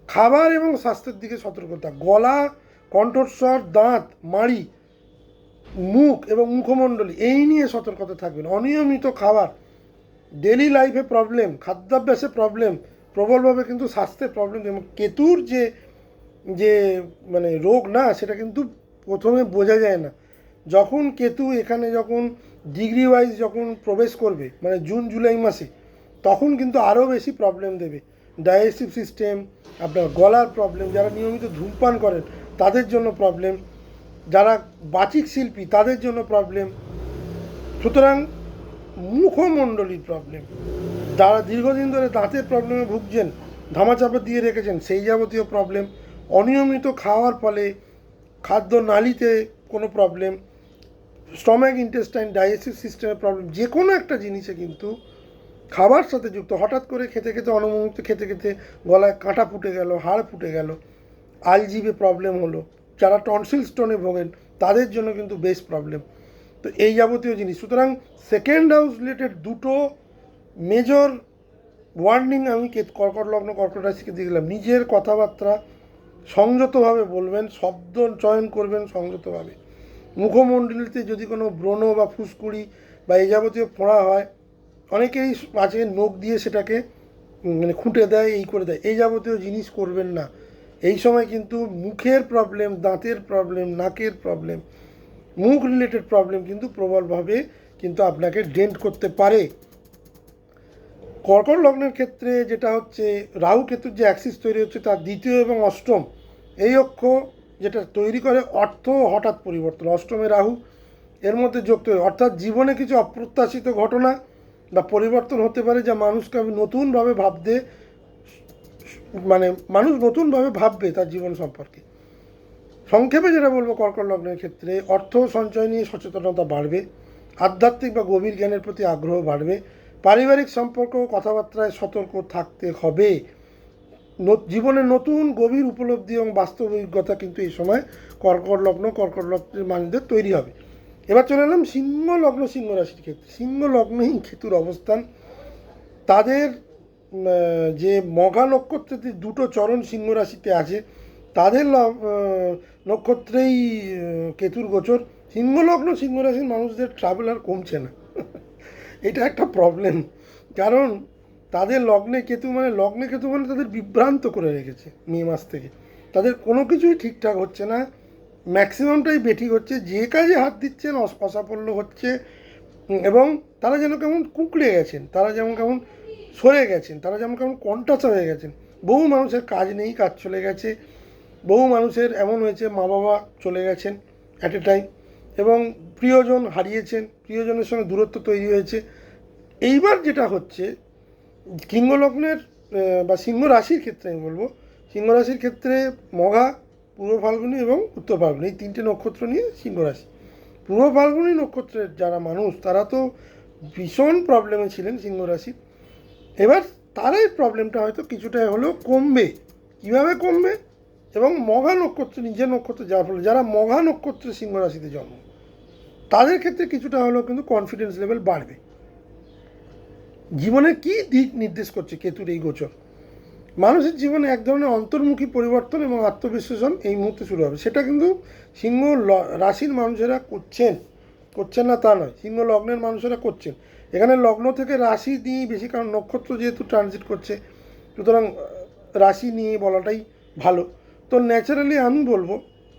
খাবার এবং স্বাস্থ্যের দিকে সতর্কতা, গলা, কণ্ঠস্বর, দাঁত, মাড়ি, মুখ এবং মুখমণ্ডলী, এই নিয়ে সতর্কতা থাকবেন। অনিয়মিত খাবার, ডেলি লাইফে প্রবলেম, খাদ্যাভ্যাসে প্রবলেম, প্রবলভাবে কিন্তু স্বাস্থ্যের প্রবলেম। এবং কেতুর যে যে মানে রোগ না, সেটা কিন্তু প্রথমে বোঝা যায় না। যখন কেতু এখানে যখন ডিগ্রি ওয়াইজ যখন প্রবেশ করবে, মানে জুন জুলাই মাসে, তখন কিন্তু আরও বেশি প্রবলেম দেবে। ডাইজেস্টিভ সিস্টেম, আপনার গলার প্রবলেম, যারা নিয়মিত ধূমপান করেন তাদের জন্য প্রবলেম, যারা বাচিক শিল্পী তাদের জন্য প্রবলেম। সুতরাং মুখমণ্ডলীর প্রবলেম, যারা দীর্ঘদিন ধরে দাঁতের প্রবলেমে ভুগছেন, ধামাচাপা দিয়ে রেখেছেন, সেই যাবতীয় প্রবলেম। অনিয়মিত খাওয়ার ফলে খাদ্য নালীতে কোনো প্রবলেম, স্টমাক, ইন্টেস্টাইন, ডাইজেস্টিভ সিস্টেমের প্রবলেম, যে কোনো একটা জিনিসে কিন্তু খাবার সাথে যুক্ত। হঠাৎ করে খেতে খেতে, অনমুহূর্তে খেতে খেতে গলায় কাঁটা ফুটে গেল, হাড় ফুটে গেল, আলজিভে প্রবলেম হলো, যারা টনসিল স্টোনে ভোগেন তাদের জন্য কিন্তু বেশ প্রবলেম। তো এই যাবতীয় জিনিস, সুতরাং সেকেন্ড হাউস রিলেটেড দুটো মেজর ওয়ার্নিং আমি কর্কট লগ্ন কর্কট রাশিকে দিয়ে দিলাম। নিজের কথাবার্তা সংযতভাবে বলবেন, শব্দ চয়ন করবেন সংযতভাবে। মুখমণ্ডলীতে যদি কোনো ব্রণ বা ফুসকুড়ি বা এই যাবতীয় ফোঁড়া হয়, অনেকেই আছে নখ দিয়ে সেটাকে মানে খুঁটে দেয়, এই করে দেয়, এই যাবতীয় জিনিস করবেন না। এই সময় কিন্তু মুখের প্রবলেম, দাঁতের প্রবলেম, নাকের প্রবলেম, মুখ রিলেটেড প্রবলেম কিন্তু প্রবলভাবে কিন্তু আপনাকে ডেন্ট করতে পারে। কর্কট লগ্নের ক্ষেত্রে যেটা হচ্ছে, রাহু কেতুর যে অ্যাক্সিস তৈরি হচ্ছে, তার দ্বিতীয় এবং অষ্টম এই অক্ষ যেটা তৈরি করে অর্থ হঠাৎ পরিবর্তন। অষ্টমে রাহু, এর মধ্যে যোগ তৈরি, অর্থাৎ জীবনে কিছু অপ্রত্যাশিত ঘটনা বা পরিবর্তন হতে পারে, যা মানুষকে নতুনভাবে ভাবতে, মানে মানুষ নতুনভাবে ভাববে তার জীবন সম্পর্কে। সংক্ষেপে যেটা বলবো, কর্কট লগ্নের ক্ষেত্রে অর্থ সঞ্চয় নিয়ে সচেতনতা বাড়বে, আধ্যাত্মিক বা গভীর জ্ঞানের প্রতি আগ্রহ বাড়বে, পারিবারিক সম্পর্ক কথাবার্তায় সতর্ক থাকতে হবে। জীবনের নতুন গভীর উপলব্ধি এবং বাস্তব অভিজ্ঞতা কিন্তু এই সময় কর্কট লগ্নের মানুষদের তৈরি হবে। এবার চলে এলাম সিংহ লগ্ন সিংহ রাশির ক্ষেত্রে। সিংহ লগ্নহীন কেতুর অবস্থান, তাদের যে মঘা নক্ষত্রতে দুটো চরণ সিংহ রাশিতে আছে, তাদের নক্ষত্রেই কেতুর গোচর। সিংহ লগ্ন সিংহ রাশির মানুষদের ট্রাভেল আর কমছে না এটা একটা প্রবলেম, কারণ তাদের লগ্নে কেতু মানে তাদের বিভ্রান্ত করে রেখেছে মে মাস থেকে। তাদের কোনো কিছুই ঠিকঠাক হচ্ছে না, ম্যাক্সিমামটাই বেঠিক হচ্ছে, যে কাজে হাত দিচ্ছেন অসাফল্য হচ্ছে, এবং তারা যেন কেমন কুঁকড়ে গেছেন, তারা যেমন কেমন সরে গেছেন, তারা যেমন কেমন কণ্ঠাসা হয়ে গেছেন। বহু মানুষের কাজ নেই, কাজ চলে গেছে, বহু মানুষের এমন হয়েছে মা বাবা চলে গেছেন অ্যাট এ টাইম, এবং প্রিয়জন হারিয়েছেন, প্রিয়জনের সঙ্গে দূরত্ব তৈরি হয়েছে। এইবার যেটা হচ্ছে সিংহ লগ্নের বা সিংহ রাশির ক্ষেত্রে আমি বলবো, সিংহ রাশির ক্ষেত্রে মঘা, পূর্ব ফাল্গুনী এবং উত্তর ফাল্গুনী, এই তিনটে নক্ষত্র নিয়ে সিংহ রাশি। পূর্ব ফাল্গুনী নক্ষত্রের যারা মানুষ তারা তো ভীষণ প্রবলেমে ছিলেন সিংহ রাশি। এবার তারাই প্রবলেমটা হয়তো কিছুটা হলেও কমবে। কীভাবে কমবে? এবং মঘা নক্ষত্র নিজের নক্ষত্র যার ফলে যারা মঘা নক্ষত্রে সিংহ রাশিতে জন্ম, তাদের ক্ষেত্রে কিছুটা হলেও কিন্তু কনফিডেন্স লেভেল বাড়বে। জীবনে কী দিক নির্দেশ করছে কেতুর এই গোচর? মানুষের জীবনে এক ধরনের অন্তর্মুখী পরিবর্তন এবং আত্মবিশ্লেষণ এই মুহূর্তে শুরু হবে। সেটা কিন্তু সিংহ রাশির মানুষেরা করছেন না তা নয়, সিংহ লগ্নের মানুষেরা করছেন। এখানে লগ্ন থেকে রাশি নিয়ে বেশি, কারণ নক্ষত্র যেহেতু ট্রানজিট করছে, সুতরাং রাশি নিয়ে বলাটাই ভালো। তো ন্যাচারালি আমি বলবো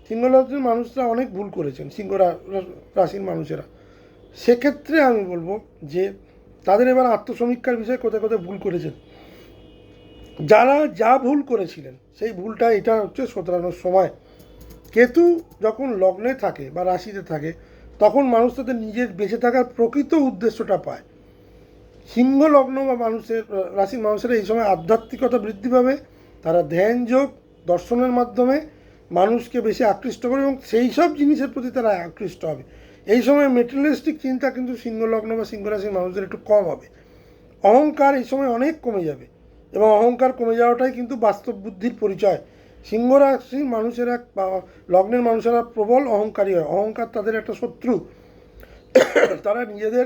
সিংহ লগ্নের মানুষরা অনেক ভুল করেছেন, সিংহ রাশির মানুষেরা। সেক্ষেত্রে আমি বলবো যে তাদের এবার আত্মসমীক্ষার বিষয়ে কোথায় কোথায় ভুল করেছেন। যারা যা ভুল করেছিলেন সেই ভুলটা এটা হচ্ছে শোধরানোর সময়। কেতু যখন লগ্নে থাকে বা রাশিতে থাকে, তখন মানুষ তাদের নিজের বেঁচে থাকার প্রকৃত উদ্দেশ্যটা পায়। সিংহ লগ্ন বা রাশির মানুষেরা এই সময় আধ্যাত্মিকতা বৃদ্ধি পাবে, তারা ধ্যান যোগ দর্শনের মাধ্যমে মানুষকে বেশি আকৃষ্ট করে এবং সেই সব জিনিসের প্রতি তারা আকৃষ্ট হবে। এই সময় মেটেরিয়ালিস্টিক চিন্তা কিন্তু সিংহ লগ্ন বা সিংহ রাশির মানুষদের একটু কম হবে। অহংকার এই সময় অনেক কমে যাবে, এবং অহংকার কমে যাওয়াটাই কিন্তু বাস্তব বুদ্ধির পরিচয়। সিংহ রাশির মানুষেরা বা লগ্নের মানুষেরা প্রবল অহংকারী হয়, অহংকার তাদের একটা শত্রু। তারা নিজেদের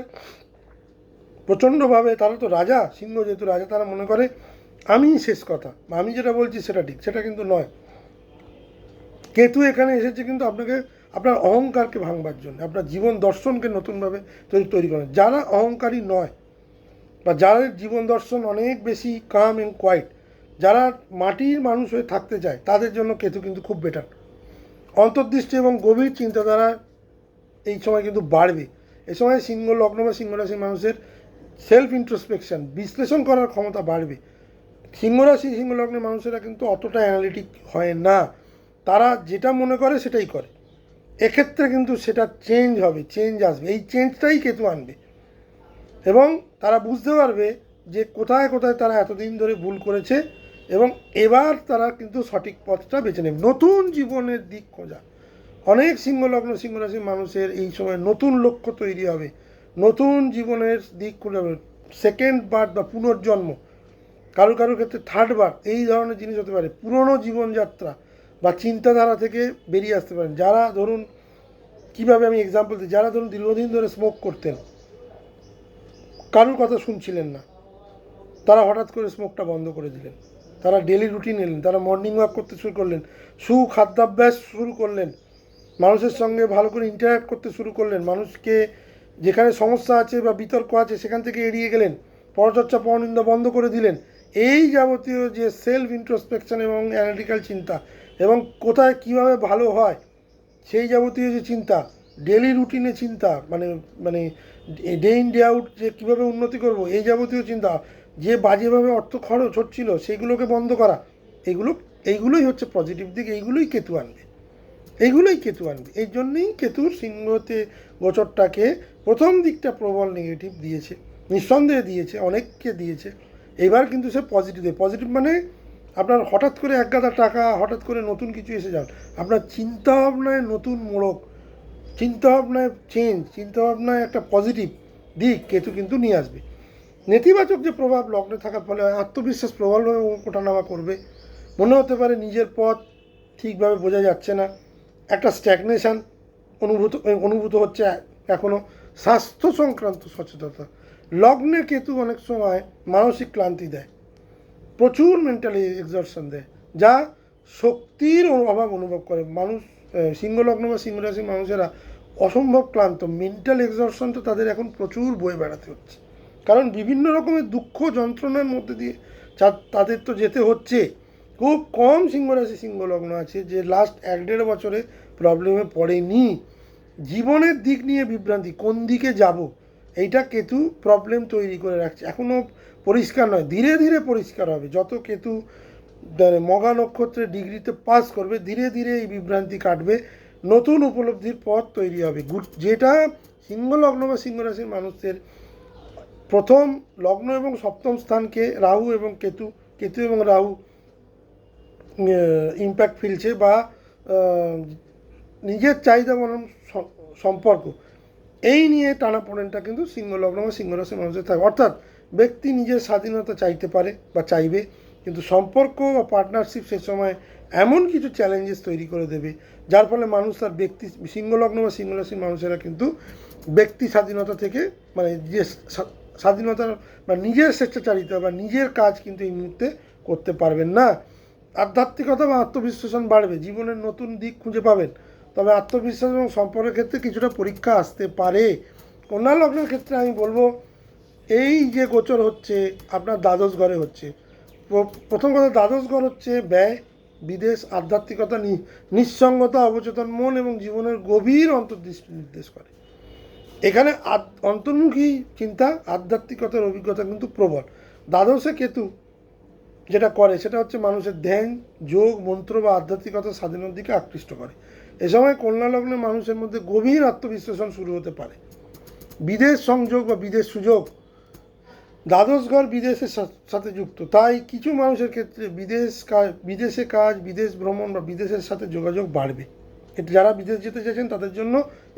প্রচণ্ডভাবে, তারা তো রাজা, সিংহ যেহেতু রাজা, তারা মনে করে আমি শেষ কথা, আমি যেটা বলছি সেটা ঠিক, সেটা কিন্তু নয়। কেতু এখানে এসেছে কিন্তু আপনাকে আপনার অহংকারকে ভাঙবার জন্য, আপনার জীবন দর্শনকে নতুনভাবে তৈরি করেন। যারা অহংকারী নয় বা যাদের জীবন দর্শন অনেক বেশি কাম অ্যান্ড কোয়াইট, যারা মাটির মানুষ হয়ে থাকতে চায়, তাদের জন্য কেতু কিন্তু খুব বেটার। অন্তর্দৃষ্টি এবং গভীর চিন্তাধারা এই সময় কিন্তু বাড়বে। এই সময় সিংহ লগ্ন বা সিংহ রাশির মানুষের সেলফ ইন্ট্রোস্পেকশন, বিশ্লেষণ করার ক্ষমতা বাড়বে। সিংহ রাশি সিংহ লগ্নের মানুষেরা কিন্তু অতটা অ্যানালিটিক হয় না, তারা যেটা মনে করে সেটাই করে। এক্ষেত্রে কিন্তু সেটা চেঞ্জ হবে, চেঞ্জ আসবে, এই চেঞ্জটাই কেতু আনবে। এবং তারা বুঝতে পারবে যে কোথায় কোথায় তারা এতদিন ধরে ভুল করেছে, এবং এবার তারা কিন্তু সঠিক পথটা বেছে নেবে। নতুন জীবনের দিক খোঁজা, অনেক সিংহ লগ্ন সিংহ রাশির মানুষের এই সময় নতুন লক্ষ্য তৈরি হবে, নতুন জীবনের দিক খুলে হবে। সেকেন্ড বার্থ বা পুনর্জন্ম, কারো ক্ষেত্রে থার্ড বার্থ, এই ধরনের জিনিস হতে পারে। পুরনো জীবনযাত্রা বা চিন্তাধারা থেকে বেরিয়ে আসতে পারেন। যারা ধরুন, কীভাবে আমি এক্সাম্পল দিই, যারা ধরুন দীর্ঘদিন ধরে স্মোক করতেন, কারোর কথা শুনছিলেন না, তারা হঠাৎ করে স্মোকটা বন্ধ করে দিলেন, তারা ডেলি রুটিন এলেন, তারা মর্নিং ওয়াক করতে শুরু করলেন, সুখাদ্যাভ্যাস শুরু করলেন, মানুষের সঙ্গে ভালো করে ইন্টারাক্ট করতে শুরু করলেন, মানুষকে যেখানে সমস্যা আছে বা বিতর্ক আছে সেখান থেকে এড়িয়ে গেলেন, পরচর্চা পরনিন্দা বন্ধ করে দিলেন। এই যাবতীয় যে সেলফ ইন্ট্রোস্পেকশন এবং অ্যানালিটিক্যাল চিন্তা, এবং কোথায় কীভাবে ভালো হয় সেই যাবতীয় যে চিন্তা, ডেলি রুটিনে চিন্তা, মানে ডে ইন ডে আউট যে কীভাবে উন্নতি করব, এই যাবতীয় চিন্তা, যে বাজেভাবে অর্থ খরচ হচ্ছিল সেইগুলোকে বন্ধ করা, এইগুলোই হচ্ছে পজিটিভ দিক, এইগুলোই কেতু আনবে। এই জন্যেই কেতুর সিংহতে গোচরটাকে প্রথম দিকটা প্রবল নেগেটিভ দিয়েছে, নিঃসন্দেহে দিয়েছে, অনেককে দিয়েছে। এবার কিন্তু সে পজিটিভ মানে আপনার হঠাৎ করে একগাদা টাকা, হঠাৎ করে নতুন কিছু এসে যান, আপনার চিন্তাভাবনায় নতুন মোড়ক, চিন্তাভাবনায় চেঞ্জ, চিন্তাভাবনায় একটা পজিটিভ দিক কেতু কিন্তু নিয়ে আসবে। নেতিবাচক যে প্রভাব লগ্নে থাকার ফলে আত্মবিশ্বাস প্রবল হয়ে ওঠানামা করবে, মনে হতে পারে নিজের পথ ঠিকভাবে বোঝা যাচ্ছে না, একটা স্ট্যাগনেশন অনুভূত হচ্ছে এখনও। স্বাস্থ্য সংক্রান্ত সচেতনতা, লগ্নে কেতু অনেক সময় মানসিক ক্লান্তি দেয়, প্রচুর মেন্টালি এক্সর্শন দেয়, যা শক্তির অভাব অনুভব করে মানুষ। সিংহলগ্ন বা সিংহরাশির মানুষেরা অসম্ভব ক্লান্ত, মেন্টাল এক্সর্শন তো তাদের এখন প্রচুর বয়ে বেড়াতে হচ্ছে, কারণ বিভিন্ন রকমের দুঃখ যন্ত্রণার মধ্যে দিয়ে তাদের তো যেতে হচ্ছে। খুব কম সিংহরাশি সিংহলগ্ন আছে যে লাস্ট 1-1.5 বছরে প্রবলেমে পড়েনি। জীবনের দিক নিয়ে বিভ্রান্তি, কোন দিকে যাব, এইটা কেতু প্রবলেম তৈরি করে রাখছে। এখনও পরিষ্কার নয়, ধীরে ধীরে পরিষ্কার হবে। যত কেতু মঘা নক্ষত্রে ডিগ্রিতে পাস করবে, ধীরে ধীরে এই বিভ্রান্তি কাটবে, নতুন উপলব্ধির পথ তৈরি হবে। যেটা সিংহলগ্ন বা সিংহরাশির মানুষদের প্রথম লগ্ন এবং সপ্তম স্থানকে রাহু এবং কেতু এবং রাহু ইম্প্যাক্ট ফেলছে, বা নিজের চাহিদা বনাম সম্পর্ক, এই নিয়ে টানাপোড়েনটা কিন্তু সিংহলগ্ন বা সিংহরাশির মানুষের থাকে। অর্থাৎ ব্যক্তি নিজের স্বাধীনতা চাইতে পারে বা চাইবে, কিন্তু সম্পর্ক বা পার্টনারশিপ সে সময় এমন কিছু চ্যালেঞ্জেস তৈরি করে দেবে, যার ফলে মানুষ তার ব্যক্তি, সিংহলগ্ন বা সিংহরাশির মানুষেরা কিন্তু ব্যক্তি স্বাধীনতা থেকে, মানে যে স্বাধীনতার বা নিজের স্বেচ্ছাচারিতা বা নিজের কাজ কিন্তু এই মুহূর্তে করতে পারবেন না। আধ্যাত্মিকতা বা আত্মবিশ্লেষণ বাড়বে, জীবনের নতুন দিক খুঁজে পাবেন, তবে আত্মবিশ্বাস এবং সম্পর্কের ক্ষেত্রে কিছুটা পরীক্ষা আসতে পারে। কন্যা লগ্নের ক্ষেত্রে আমি বলবো, এই যে গোচর হচ্ছে আপনার দ্বাদশ ঘরে হচ্ছে, প্রথম কথা দ্বাদশ ঘর হচ্ছে ব্যয়, বিদেশ, আধ্যাত্মিকতা, নিঃসঙ্গতা, অবচেতন মন এবং জীবনের গভীর অন্তর্দৃষ্টি নির্দেশ করে। এখানে অন্তর্মুখী চিন্তা, আধ্যাত্মিকতার অভিজ্ঞতা কিন্তু প্রবল। দ্বাদশে কেতু যেটা করে সেটা হচ্ছে মানুষের ধ্যান, যোগ, মন্ত্র বা আধ্যাত্মিকতার স্বাধীনতার দিকে আকৃষ্ট করে। এ সময় কন্যা লগ্নে মানুষের মধ্যে গভীর আত্মবিশ্লেষণ শুরু হতে পারে। বিদেশ সংযোগ বা বিদেশ সুযোগ, দ্বাদশ ঘর বিদেশের সাথে যুক্ত, তাই কিছু মানুষের ক্ষেত্রে বিদেশে কাজ, বিদেশ ভ্রমণ বা বিদেশের সাথে যোগাযোগ বাড়বে। এটা যারা বিদেশ যেতে চাইছেন তাদের জন্য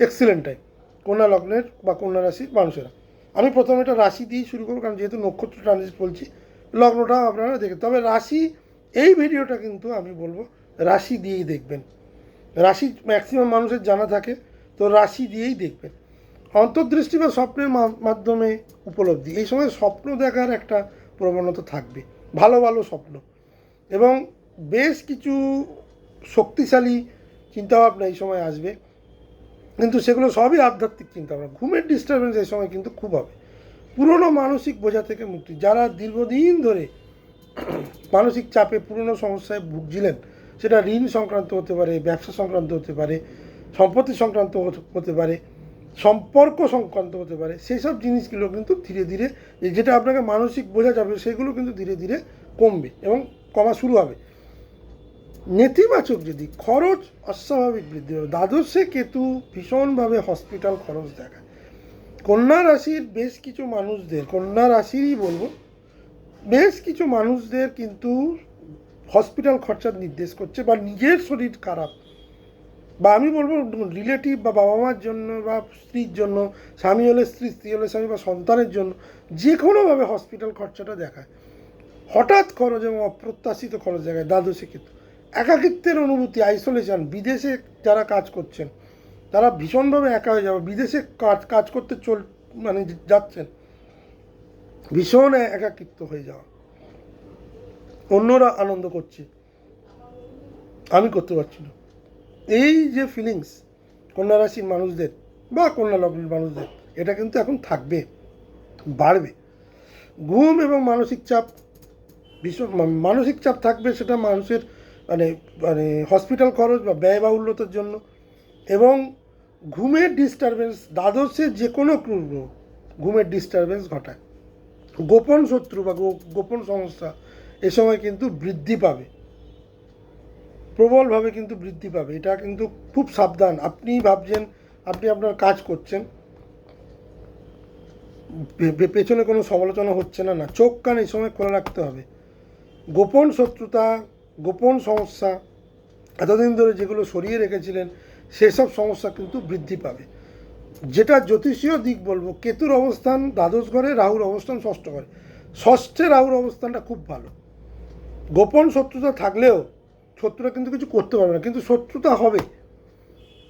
এক্সিলেন্ট টাইম, কন্যা লগ্নের বা কন্যা রাশির মানুষেরা। আমি প্রথমে এটা রাশি দিয়েই শুরু করবো, কারণ যেহেতু নক্ষত্র ট্রানজিট বলছি, লগ্নটাও আপনারা দেখেন, তবে রাশি, এই ভিডিওটা কিন্তু আমি বলবো রাশি দিয়েই দেখবেন। রাশি ম্যাক্সিমাম মানুষের জানা থাকে, তো রাশি দিয়েই দেখবেন। অন্তর্দৃষ্টি বা স্বপ্নের মাধ্যমে উপলব্ধি, এই সময় স্বপ্ন দেখার একটা প্রবণতা থাকবে, ভালো ভালো স্বপ্ন, এবং বেশ কিছু শক্তিশালী চিন্তাভাবনা এই সময় আসবে, কিন্তু সেগুলো সবই আধ্যাত্মিক চিন্তাভাবনা। ঘুমের ডিস্টারবেন্স এই সময় কিন্তু খুব হবে। পুরনো মানসিক বোঝা থেকে মুক্তি, যারা দীর্ঘদিন ধরে মানসিক চাপে, পুরনো সমস্যায় ভুগছিলেন, সেটা ঋণ সংক্রান্ত হতে পারে, ব্যবসা সংক্রান্ত হতে পারে, সম্পত্তি সংক্রান্ত হতে পারে, সম্পর্ক সংক্রান্ত হতে পারে, সেই সব জিনিসগুলো কিন্তু ধীরে ধীরে, যেটা আপনাকে মানসিক বোঝা যাবে, সেগুলো কিন্তু ধীরে ধীরে কমবে এবং কমা শুরু হবে। নেতিবাচক যদি খরচ অস্বাভাবিক বৃদ্ধি হবে, দ্বাদশে কেতু ভীষণভাবে হসপিটাল খরচ দেখায়। কন্যা রাশির বেশ কিছু মানুষদের, কন্যা রাশিরই বলবো, বেশ কিছু মানুষদের কিন্তু হসপিটাল খরচার নির্দেশ করছে, বা নিজের শরীর খারাপ, বা আমি বলবো রিলেটিভ বা বাবা মার জন্য বা স্ত্রীর জন্য, স্বামী হলে স্ত্রী, স্ত্রী হলে স্বামী, বা সন্তানের জন্য যে কোনোভাবে হসপিটাল খরচাটা দেখায়। হঠাৎ খরচ এবং অপ্রত্যাশিত খরচ দেখায় দ্বাদশে কিন্তু। একাকিত্বের অনুভূতি, আইসোলেশন, বিদেশে যারা কাজ করছেন তারা ভীষণভাবে একা হয়ে যাবে, বিদেশে কাজ করতে মানে যাচ্ছেন, ভীষণ একাকিত্ব হয়ে যাওয়া, অন্যরা আনন্দ করছে, আমি করতে পারছি না, এই যে ফিলিংস কন্যা রাশির মানুষদের বা কন্যা লগ্নের মানুষদের, এটা কিন্তু এখন থাকবে, বাড়বে। ঘুম এবং মানসিক চাপ, ভীষণ মানসিক চাপ থাকবে, সেটা মানুষের মানে মানে হসপিটাল খরচ বা ব্যয়বাহুল্যতার জন্য, এবং ঘুমের ডিস্টারবেন্স, দ্বাদশে যে কোনো ক্রুর ঘুমের ডিস্টারবেন্স ঘটায়। গোপন শত্রু বা গোপন সমস্যা এ সময় কিন্তু বৃদ্ধি পাবে, প্রবলভাবে কিন্তু বৃদ্ধি পাবে। এটা কিন্তু খুব সাবধান। আপনি ভাবছেন আপনি আপনার কাজ করছেন, পেছনে কোনো সমালোচনা হচ্ছে না, না, চোখ কান এই সময় খোলা রাখতে হবে। গোপন শত্রুতা, গোপন সমস্যা, এতদিন ধরে যেগুলো সরিয়ে রেখেছিলেন সেসব সমস্যা কিন্তু বৃদ্ধি পাবে। যেটা জ্যোতিষীয় দিক বলবো, কেতুর অবস্থান দ্বাদশ ঘরে, রাহুর অবস্থান ষষ্ঠ ঘরে। ষষ্ঠে রাহুর অবস্থানটা খুব ভালো। গোপন শত্রুতা থাকলেও শত্রুরা কিন্তু কিছু করতে পারবে না, কিন্তু শত্রুতা হবে।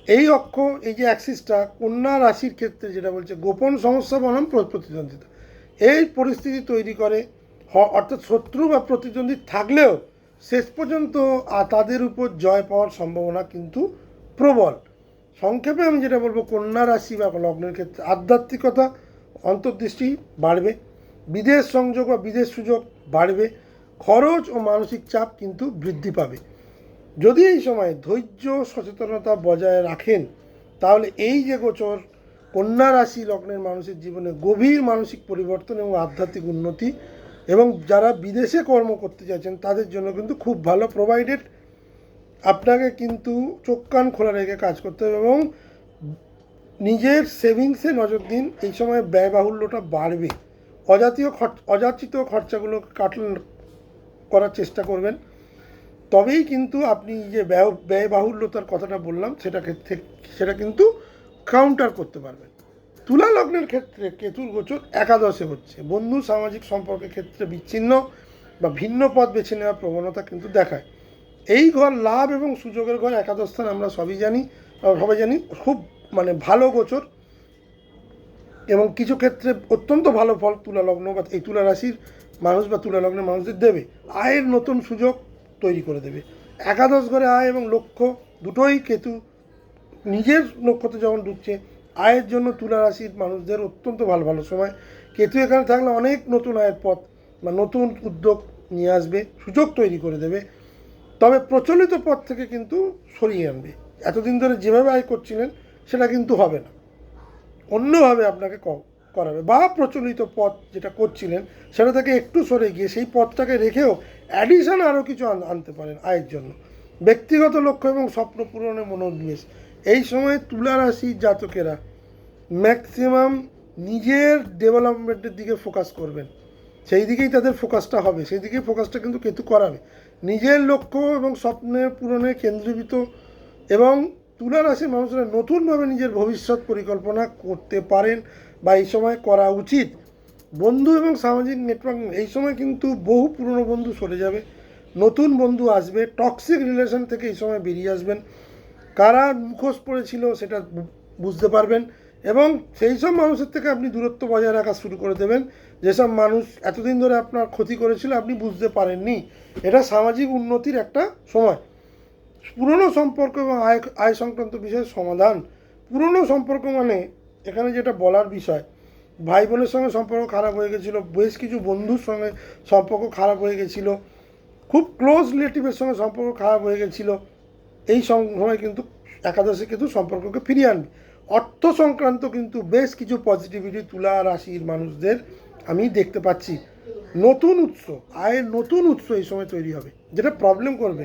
এই অক্ষ, এই যে অ্যাক্সিসটা কন্যা রাশির ক্ষেত্রে যেটা বলছে গোপন সমস্যা বনাম প্রতিদ্বন্দ্বিতা, এই পরিস্থিতি তৈরি করে। অর্থাৎ শত্রু বা প্রতিদ্বন্দ্বী থাকলেও শেষ পর্যন্ত তাদের উপর জয় পাওয়ার সম্ভাবনা কিন্তু প্রবল। সংক্ষেপে আমি যেটা বলবো, কন্যা রাশি বা লগ্নের ক্ষেত্রে আধ্যাত্মিকতা, অন্তর্দৃষ্টি বাড়বে, বিদেশ সংযোগ বা বিদেশ সুযোগ বাড়বে, খরচ ও মানসিক চাপ কিন্তু বৃদ্ধি পাবে। যদি এই সময় ধৈর্য সচেতনতা বজায় রাখেন, তাহলে এই যে গোচর কন্যা রাশি লগ্নের মানুষের জীবনে গভীর মানসিক পরিবর্তন এবং আধ্যাত্মিক উন্নতি, এবং যারা বিদেশে কর্ম করতে চাইছেন তাদের জন্য কিন্তু খুব ভালো। প্রোভাইডেড আপনাকে কিন্তু চোখ কান খোলা রেখে কাজ করতে হবে এবং নিজের সেভিংসে নজর দিন। এই সময় ব্যয়বাহুল্যটা বাড়বে, অযাচিত খরচাগুলো করার চেষ্টা করবেন, তবেই কিন্তু আপনি যে ব্যয়বাহুল্যতার কথাটা বললাম সেটা কিন্তু কাউন্টার করতে পারবেন। তুলা লগ্নের ক্ষেত্রে কেতুর গোচর একাদশে হচ্ছে, বন্ধু সামাজিক সম্পর্কের ক্ষেত্রে বিচ্ছিন্ন বা ভিন্ন পথ বেছে নেওয়ার প্রবণতা কিন্তু দেখায়। এই ঘর লাভ এবং সুযোগের ঘর, একাদশ স্থান আমরা সবাই জানি খুব ভালো গোচর, এবং কিছু ক্ষেত্রে অত্যন্ত ভালো ফল তুলা লগ্ন বা এই তুলা রাশির মানুষ বা তুলা লগ্নের মানুষদের দেবে। আয়ের নতুন সুযোগ তৈরি করে দেবে। একাদশ ঘরে আয় এবং লক্ষ্য দুটোই কেতু নিজের নক্ষত্রে যখন ঢুকছে, আয়ের জন্য তুলা রাশির মানুষদের অত্যন্ত ভালো সময়। কেতু এখানে থাকলে অনেক নতুন আয়ের পথ বা নতুন উদ্যোগ নিয়ে আসবে, সুযোগ তৈরি করে দেবে। তবে প্রচলিত পথ থেকে কিন্তু সরিয়ে আনবে। এতদিন ধরে যেভাবে আয় করছিলেন সেটা কিন্তু হবে না, অন্যভাবে আপনাকে করাবে, বা প্রচলিত পথ যেটা করছিলেন সেটা থেকে একটু সরে গিয়ে সেই পথটাকে রেখেও অ্যাডিশন আরও কিছু আনতে পারেন আয়ের জন্য। ব্যক্তিগত লক্ষ্য এবং স্বপ্ন পূরণে মনোনিবেশ, এই সময় তুলা রাশির জাতকেরা ম্যাক্সিমাম নিজের ডেভেলপমেন্টের দিকে ফোকাস করবেন, সেই দিকেই তাদের ফোকাসটা হবে, সেই দিকেই ফোকাসটা কিন্তু কেতু করাবে। নিজের লক্ষ্য এবং স্বপ্নের পূরণে কেন্দ্রীভূত, এবং তুলা রাশির মানুষরা নতুনভাবে নিজের ভবিষ্যৎ পরিকল্পনা করতে পারেন বা এই সময় করা উচিত। বন্ধু এবং সামাজিক নেটওয়ার্ক, এই সময় কিন্তু বহু পুরনো বন্ধু সরে যাবে, নতুন বন্ধু আসবে, টক্সিক রিলেশন থেকে এই সময় বেরিয়ে আসবেন, কারা মুখোশ পড়েছিল সেটা বুঝতে পারবেন, এবং সেই সব মানুষের থেকে আপনি দূরত্ব বজায় রাখা শুরু করে দেবেন যেসব মানুষ এতদিন ধরে আপনার ক্ষতি করেছিল আপনি বুঝতে পারেননি। এটা সামাজিক উন্নতির একটা সময়। পুরনো সম্পর্ক এবং আয় সংক্রান্ত বিষয়ের সমাধান। পুরনো সম্পর্ক মানে এখানে যেটা বলার বিষয়, ভাই বোনের সঙ্গে সম্পর্ক খারাপ হয়ে গেছিলো, বেশ কিছু বন্ধুর সঙ্গে সম্পর্ক খারাপ হয়ে গেছিলো, খুব ক্লোজ রিলেটিভের সঙ্গে সম্পর্ক খারাপ হয়ে গেছিলো, এই সময় কিন্তু একাদশে কিন্তু সম্পর্ককে ফিরিয়ে আনবে। অর্থ সংক্রান্ত কিন্তু বেশ কিছু পজিটিভিটি তুলা রাশির মানুষদের আমি দেখতে পাচ্ছি। নতুন উৎস, আয়ের নতুন উৎস এই সময় তৈরি হবে, যেটা প্রবলেম করবে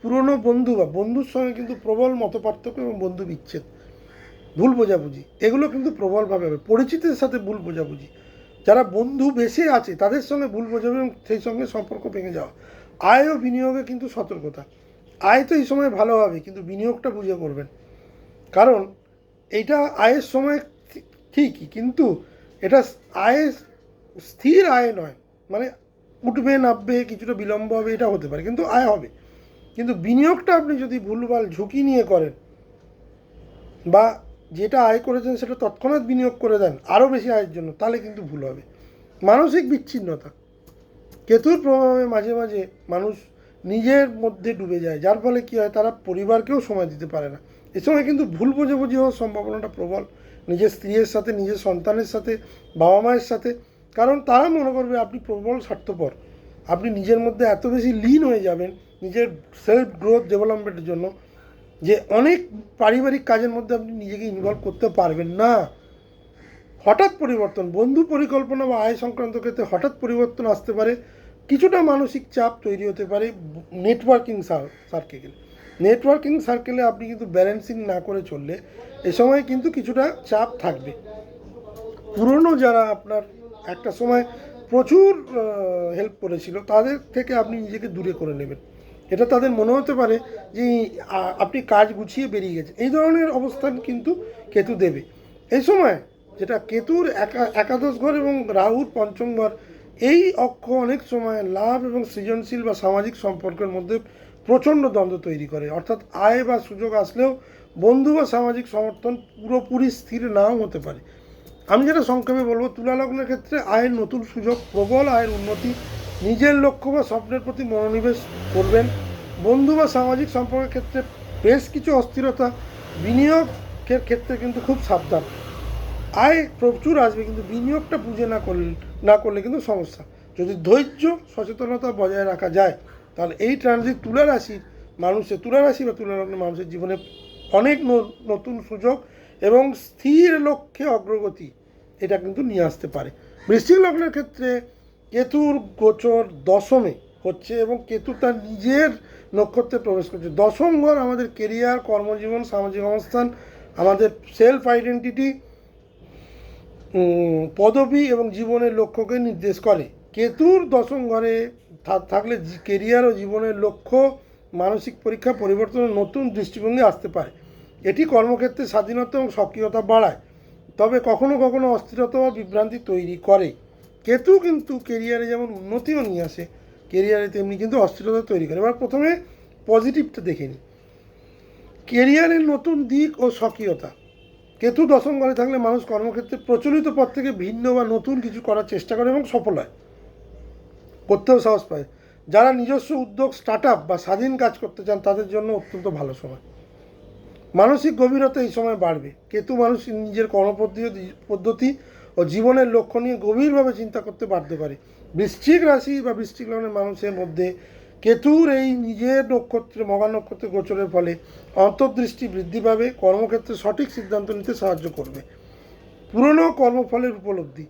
পুরনো বন্ধু বা বন্ধুর সঙ্গে কিন্তু প্রবল মতপার্থক্য এবং বন্ধু বিচ্ছেদ, ভুল বোঝাবুঝি, এগুলো কিন্তু প্রবলভাবে হবে। পরিচিতের সাথে ভুল বোঝাবুঝি, যারা বন্ধু বেশি আছে তাদের সঙ্গে ভুল বোঝাবুঝি এবং সেই সঙ্গে সম্পর্ক ভেঙে যাওয়া। আয় ও বিনিয়োগে কিন্তু সতর্কতা। আয় তো এই সময় ভালো হবে, কিন্তু বিনিয়োগটা বুঝে করবেন, কারণ এইটা আয়ের সময় ঠিকই, কিন্তু এটা আয় স্থির আয় নয়, উঠবে নামবে, কিছুটা বিলম্ব হবে, এটা হতে পারে, কিন্তু আয় হবে। কিন্তু বিনিয়োগটা আপনি যদি ভুলভাল ঝুঁকি নিয়ে করেন বা যেটা আয় করেছেন সেটা তৎক্ষণাৎ বিনিয়োগ করে দেন আরও বেশি আয়ের জন্য, তাহলে কিন্তু ভুল হবে। মানসিক বিচ্ছিন্নতা, কেতুর প্রভাবে মাঝে মাঝে মানুষ নিজের মধ্যে ডুবে যায়, যার ফলে কী হয়, তারা পরিবারকেও সময় দিতে পারে না। এ সময় কিন্তু ভুল বোঝাবুঝি হওয়ার সম্ভাবনাটা প্রবল, নিজের স্ত্রীর সাথে, নিজের সন্তানের সাথে, বাবা মায়ের সাথে, কারণ তারা মনে করবে আপনি প্রবল স্বার্থপর, আপনি নিজের মধ্যে এত বেশি লীন হয়ে যাবেন নিজের সেলফ গ্রোথ ডেভেলপমেন্টের জন্য যে অনেক পারিবারিক কাজের মধ্যে আপনি নিজেকে ইনভলভ করতে পারবেন না। হঠাৎ পরিবর্তন, বন্ধু পরিকল্পনা বা আয় সংক্রান্ত ক্ষেত্রে হঠাৎ পরিবর্তন আসতে পারে, কিছুটা মানসিক চাপ তৈরি হতে পারে। নেটওয়ার্কিং সার্কেলে আপনি কিন্তু ব্যালেন্সিং না করে চললে এ সময় কিন্তু কিছুটা চাপ থাকবে। পুরনো যারা আপনার একটা সময় প্রচুর হেল্প করেছিল, তাদের থেকে আপনি নিজেকে দূরে করে নেবেন। এটা তাদের মনে হতে পারে যে আপনি কাজ গুছিয়ে বেরিয়ে গেছেন, এই ধরনের অবস্থান কিন্তু কেতু দেবে এই সময়। যেটা কেতুর একাদশ ঘর এবং রাহুর পঞ্চম ঘর, এই অক্ষ অনেক সময় লাভ এবং সৃজনশীল বা সামাজিক সম্পর্কের মধ্যে প্রচণ্ড দ্বন্দ্ব তৈরি করে। অর্থাৎ আয় বা সুযোগ আসলেও বন্ধু বা সামাজিক সমর্থন পুরোপুরি স্থির নাও হতে পারে। আমি যেটা সংক্ষেপে বলবো, তুলা লগ্নের ক্ষেত্রে আয়ের নতুন সুযোগ, প্রবল আয়ের উন্নতি, নিজের লক্ষ্য বা স্বপ্নের প্রতি মনোনিবেশ করবেন। বন্ধু বা সামাজিক সম্পর্কের ক্ষেত্রে বেশ কিছু অস্থিরতা, বিনিয়োগের ক্ষেত্রে কিন্তু খুব সাবধান। আয় প্রচুর আসবে, কিন্তু বিনিয়োগটা বুঝে না করলে কিন্তু সমস্যা। যদি ধৈর্য সচেতনতা বজায় রাখা যায়, তাহলে এই ট্রানজিট তুলা রাশি বা তুলা লগ্নের মানুষের জীবনে অনেক নতুন সুযোগ এবং স্থির লক্ষ্যে অগ্রগতি এটা কিন্তু নিয়ে আসতে পারে। বৃশ্চিক লগ্নের ক্ষেত্রে কেতুর গোচর দশমে হচ্ছে এবং কেতু তার নিজের নক্ষত্রে প্রবেশ করছে। দশম ঘর আমাদের কেরিয়ার, কর্মজীবন, সামাজিক অবস্থান, আমাদের সেলফ আইডেন্টিটি, পদবি এবং জীবনের লক্ষ্যকে নির্দেশ করে। কেতুর দশম ঘরে থাকলে কেরিয়ার ও জীবনের লক্ষ্য, মানসিক পরীক্ষা পরিবর্তনের নতুন দৃষ্টিভঙ্গি আসতে পারে। এটি কর্মক্ষেত্রে স্বাধীনতা এবং সক্রিয়তা বাড়ায়, তবে কখনো কখনো অস্থিরতা বা বিভ্রান্তি তৈরি করে। কেতু কিন্তু কেরিয়ারে যেমন উন্নতিও নিয়ে আসে, কেরিয়ারে তেমনি কিন্তু অস্থিরতা তৈরি করে। এবার প্রথমে পজিটিভটা দেখে নিই। কেরিয়ারের নতুন দিক ও সক্রিয়তা। কেতু দশম ঘরে থাকলে মানুষ কর্মক্ষেত্রে প্রচলিত পথ থেকে ভিন্ন বা নতুন কিছু করার চেষ্টা করে এবং সফল হয়, করতেও সাহস পায়। যারা নিজস্ব উদ্যোগ, স্টার্ট আপ বা স্বাধীন কাজ করতে চান তাদের জন্য অত্যন্ত ভালো সময়। মানসিক গভীরতা এই সময় বাড়বে। কেতু মানুষ নিজের কর্মপদ্ধতি ও জীবনের লক্ষ্য নিয়ে গভীরভাবে চিন্তা করতে বাধ্য করে। বৃশ্চিক রাশি বা বৃশ্চিক লগ্নের মানুষের মধ্যে কেতুর এই নিজের নক্ষত্রে, মঘা নক্ষত্রে গোচরের ফলে অন্তর্দৃষ্টি বৃদ্ধি পাবে, কর্মক্ষেত্রে সঠিক সিদ্ধান্ত নিতে সাহায্য করবে। পুরনো কর্মফলের উপলব্ধি।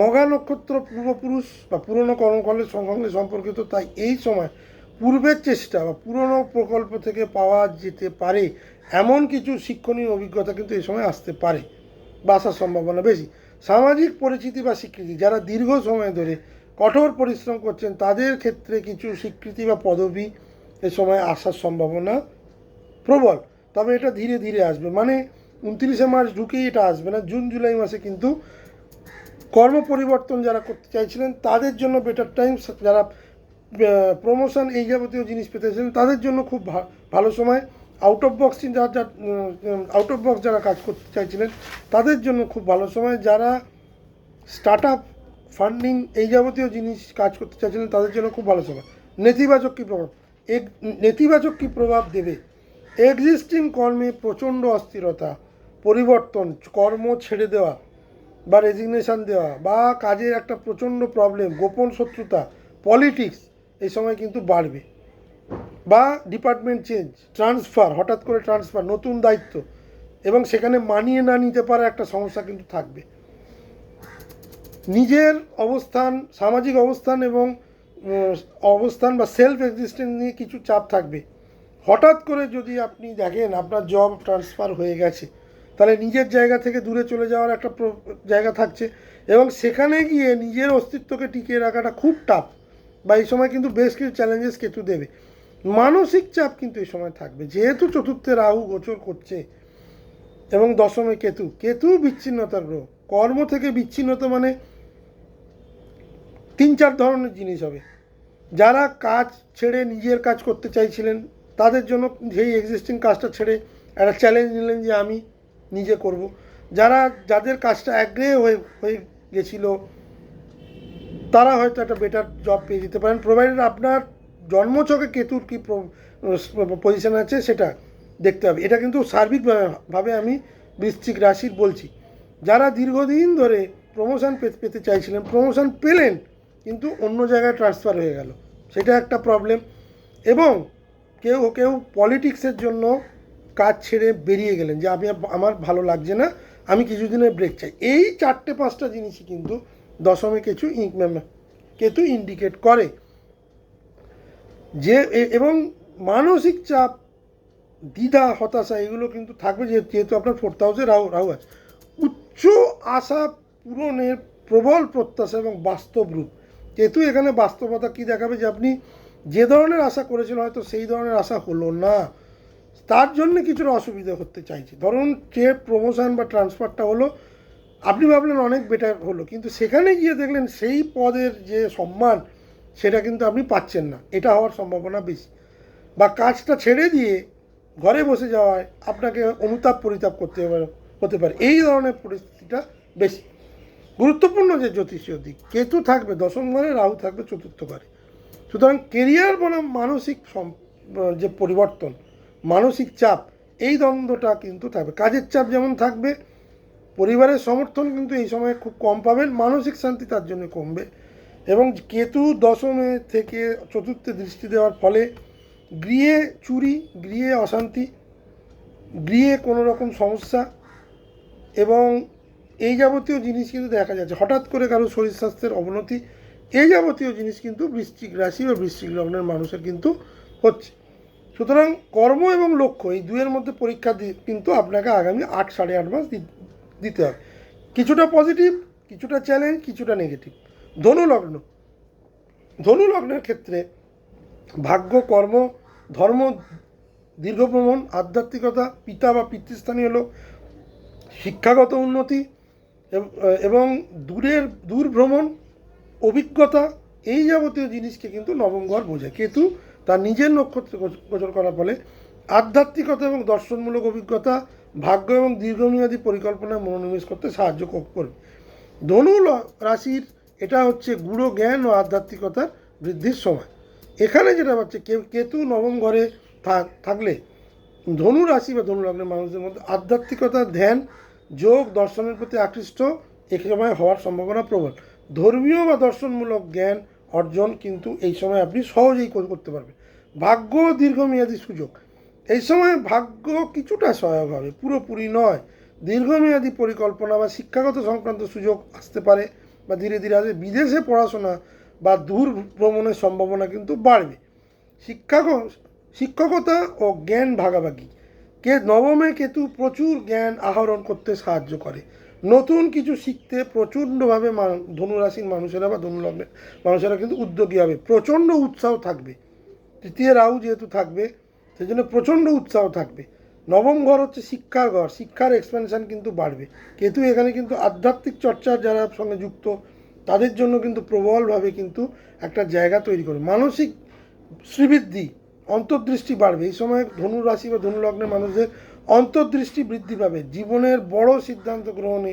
মঘা নক্ষত্র পূর্বপুরুষ বা পুরনো কর্মফলের সঙ্গে সম্পর্কিত, তাই এই সময় পূর্বের চেষ্টা বা পুরনো প্রকল্প থেকে পাওয়া যেতে পারে এমন কিছু শিক্ষণীয় অভিজ্ঞতা কিন্তু এই সময় আসতে পারে বা আসার সম্ভাবনা বেশি। সামাজিক পরিচিতি বা স্বীকৃতি। যারা দীর্ঘ সময় ধরে কঠোর পরিশ্রম করছেন তাদের ক্ষেত্রে কিছু স্বীকৃতি বা পদবি এ সময় আসার সম্ভাবনা প্রবল, তবে এটা ধীরে ধীরে আসবে। মানে 29শে মার্চ ঢুকেই এটা আসবে না, জুন জুলাই মাসে কিন্তু কর্ম পরিবর্তন যারা করতে চাইছিলেন তাদের জন্য বেটার টাইম, যারা প্রমোশন এই যাবতীয় জিনিস পেতে চাইছিলেন তাদের জন্য খুব ভালো সময়। আউট অফ বক্স যারা কাজ করতে চাইছিলেন তাদের জন্য খুব ভালো সময়। যারা স্টার্ট আপ, ফান্ডিং এই যাবতীয় জিনিস কাজ করতে চাইছিলেন তাদের জন্য খুব ভালো সময়। নেতিবাচক কী প্রভাব দেবে? এক্সিস্টিং কর্মে প্রচণ্ড অস্থিরতা, পরিবর্তন, কর্ম ছেড়ে দেওয়া বা রেজিগনেশান দেওয়া, বা কাজের একটা প্রচণ্ড প্রবলেম, গোপন শত্রুতা, পলিটিক্স এই সময় কিন্তু বাড়বে। বা ডিপার্টমেন্ট চেঞ্জ, ট্রান্সফার, হঠাৎ করে ট্রান্সফার, নতুন দায়িত্ব এবং সেখানে মানিয়ে না নিতে পারা একটা সমস্যা কিন্তু থাকবে। নিজের অবস্থান, সামাজিক অবস্থান এবং অবস্থান বা সেলফ এক্সিস্টেন্স নিয়ে কিছু চাপ থাকবে। হঠাৎ করে যদি আপনি দেখেন আপনার জব ট্রান্সফার হয়ে গেছে, তাহলে নিজের জায়গা থেকে দূরে চলে যাওয়ার একটা জায়গা থাকছে এবং সেখানে গিয়ে নিজের অস্তিত্বকে টিকিয়ে রাখাটা খুব টাফ, বা এই সময় কিন্তু বেশ কিছু চ্যালেঞ্জেস কেতু দেবে। মানসিক চাপ কিন্তু এই সময় থাকবে, যেহেতু চতুর্থে রাহু গোচর করছে এবং দশমে কেতু বিচ্ছিন্নতার গ্রহ। কর্ম থেকে বিচ্ছিন্নতা মানে 3-4 ধরনের জিনিস হবে। যারা কাজ ছেড়ে নিজের কাজ করতে চাইছিলেন তাদের জন্য সেই এক্সিস্টিং কাজটা ছেড়ে একটা চ্যালেঞ্জ নিলেন যে আমি নিজে করব। যাদের কাজটা একঘেয়ে হয়ে গেছিলো তারা হয়তো একটা বেটার জব পেয়ে যেতে পারেন, প্রোভাইডেড আপনার জন্মছকে কেতুর কী পজিশন আছে সেটা দেখতে হবে। এটা কিন্তু সার্বিকভাবে আমি বৃশ্চিক রাশির বলছি। যারা দীর্ঘদিন ধরে প্রমোশন পেতে চাইছিলেন, প্রমোশন পেলেন কিন্তু অন্য জায়গায় ট্রান্সফার হয়ে গেল, সেটা একটা প্রবলেম। এবং কেউ পলিটিক্সের জন্য কাজ ছেড়ে বেরিয়ে গেলেন, যে আমার ভালো লাগছে না, আমি কিছুদিনের ব্রেক চাই। এই 4-5টা জিনিসই কিন্তু দশমে কেতু ইন্ডিকেট করে যে, এবং মানসিক চাপ, দ্বিধা, হতাশা এগুলো কিন্তু থাকবে, যেহেতু আপনার 4th হাউসে রাহু আছে। উচ্চ আশা পূরণের প্রবল প্রত্যাশা এবং বাস্তব রূপ। কেতু এখানে বাস্তবতা কি দেখাবে, যে আপনি যে ধরনের আশা করেছিলেন হয়তো সেই ধরনের আশা হলো না, তার জন্য কিছুটা অসুবিধা করতে চাইছে। ধরুন যে প্রমোশন বা ট্রান্সফারটা হলো, আপনি ভাবলেন অনেক বেটার হলো, কিন্তু সেখানে গিয়ে দেখলেন সেই পদের যে সম্মান সেটা কিন্তু আপনি পাচ্ছেন না, এটা হওয়ার সম্ভাবনা বেশি। বা কাজটা ছেড়ে দিয়ে ঘরে বসে যাওয়ায় আপনাকে অনুতাপ পরিতাপ করতে হতে পারে, এই ধরনের পরিস্থিতিটা বেশি। গুরুত্বপূর্ণ যে জ্যোতিষীয় দিক, কেতু থাকবে দশম ঘরে, রাহু থাকবে চতুর্থ ঘরে। সুতরাং কেরিয়ার বনাম মানসিক যে পরিবর্তন, মানসিক চাপ, এই দ্বন্দ্বটা কিন্তু থাকবে। কাজের চাপ যেমন থাকবে, পরিবারের সমর্থন কিন্তু এই সময় খুব কম পাবেন, মানসিক শান্তি তার জন্য কমবে। এবং কেতু দশমে থেকে চতুর্থে দৃষ্টি দেওয়ার ফলে গৃহে চুরি, গৃহে অশান্তি, গৃহে কোনো রকম সমস্যা এবং এই যাবতীয় জিনিস কিন্তু দেখা যাচ্ছে। হঠাৎ করে কারো শরীর স্বাস্থ্যের অবনতি, এই যাবতীয় জিনিস কিন্তু বৃশ্চিক রাশি বা বৃশ্চিক লগ্নের মানুষের কিন্তু হচ্ছে। সুতরাং কর্ম এবং লক্ষ্য, এই দুয়ের মধ্যে পরীক্ষা কিন্তু আপনাকে আগামী 8-8.5 মাস দিতে হবে। কিছুটা পজিটিভ, কিছুটা চ্যালেঞ্জ, কিছুটা নেগেটিভ। ধনু লগ্নের ক্ষেত্রে ভাগ্য, কর্ম, ধর্ম, দীর্ঘ ভ্রমণ, আধ্যাত্মিকতা, পিতা বা পিতৃস্থানীয় লোক, শিক্ষাগত উন্নতি এবং দূর ভ্রমণ, অভিজ্ঞতা, এই যাবতীয় জিনিসকে কিন্তু নবম ঘর বোঝায়। কেতু তার নিজের নক্ষত্রে গোচর করার ফলে আধ্যাত্মিকতা এবং দর্শনমূলক অভিজ্ঞতা, ভাগ্য এবং দীর্ঘমেয়াদী পরিকল্পনায় মনোনিবেশ করতে সাহায্য করবে। ধনু রাশির এটা হচ্ছে গূঢ় জ্ঞান ও আধ্যাত্মিকতার বৃদ্ধির সময়। এখানে যেটা হচ্ছে, কেতু নবম ঘরে থাকলে ধনু রাশি বা ধনু লগ্নের মানুষদের মধ্যে আধ্যাত্মিকতা, ধ্যান, যোগ, দর্শনের প্রতি আকৃষ্ট এক সময় হওয়ার সম্ভাবনা প্রবল। ধর্মীয় বা দর্শনমূলক জ্ঞান অর্জন কিন্তু এই সময় আপনি সহজেই করতে পারবেন। ভাগ্য, দীর্ঘমেয়াদী সুযোগ, এই সময় ভাগ্য কিছুটা সহায়ক হবে, পুরোপুরি নয়। দীর্ঘমেয়াদী পরিকল্পনা বা শিক্ষাগত সংক্রান্ত সুযোগ আসতে পারে বা ধীরে ধীরে আসবে। বিদেশে পড়াশোনা বা দূর ভ্রমণের সম্ভাবনা কিন্তু বাড়বে। শিক্ষকতা ও জ্ঞান ভাগাভাগি, নবমে কেতু প্রচুর জ্ঞান আহরণ করতে সাহায্য করে। নতুন কিছু শিখতে প্রচণ্ডভাবে ধনুরাশির মানুষেরা বা ধনুলগ্নের মানুষেরা কিন্তু উদ্যোগী হবে, প্রচণ্ড উৎসাহ থাকবে। তৃতীয় রাহু যেহেতু থাকবে, সেই জন্য প্রচণ্ড উৎসাহ থাকবে। নবম ঘর হচ্ছে শিক্ষার ঘর, শিক্ষার এক্সপেনশন কিন্তু বাড়বে। কেতু এখানে কিন্তু আধ্যাত্মিক চর্চার যারা সঙ্গে যুক্ত তাদের জন্য কিন্তু প্রবলভাবে কিন্তু একটা জায়গা তৈরি করবে। মানসিক শ্রীবৃদ্ধি, অন্তর্দৃষ্টি বাড়বে। এই সময় ধনু রাশি বা ধনু লগ্নের মানুষদের অন্তর্দৃষ্টি বৃদ্ধি পাবে। জীবনের বড় সিদ্ধান্ত গ্রহণে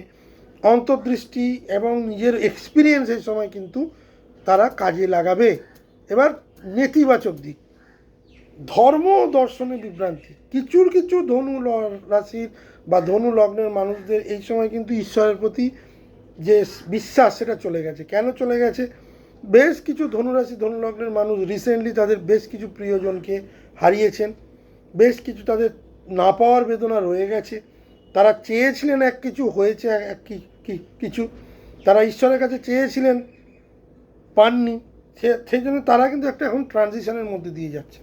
অন্তর্দৃষ্টি এবং নিজের এক্সপিরিয়েন্স এই সময় কিন্তু তারা কাজে লাগাবে। এবার নেতিবাচক দিক, ধর্ম ও দর্শনে বিভ্রান্তি। কিছু ধনু রাশির বা ধনু লগ্নের মানুষদের এই সময় কিন্তু ঈশ্বরের প্রতি যে বিশ্বাস সেটা চলে গেছে। কেন চলে গেছে? বেশ কিছু ধনুরাশি ধনুলগ্নের মানুষ রিসেন্টলি তাদের বেশ কিছু প্রিয়জনকে হারিয়েছেন, বেশ কিছু তাদের না পাওয়ার বেদনা রয়ে গেছে। তারা চেয়েছিলেন এক কিছু, হয়েছে এক কিছু, তারা ঈশ্বরের কাছে চেয়েছিলেন, পাননি। সেই জন্য তারা কিন্তু একটা এখন ট্রানজিশনের মধ্যে দিয়ে যাচ্ছে।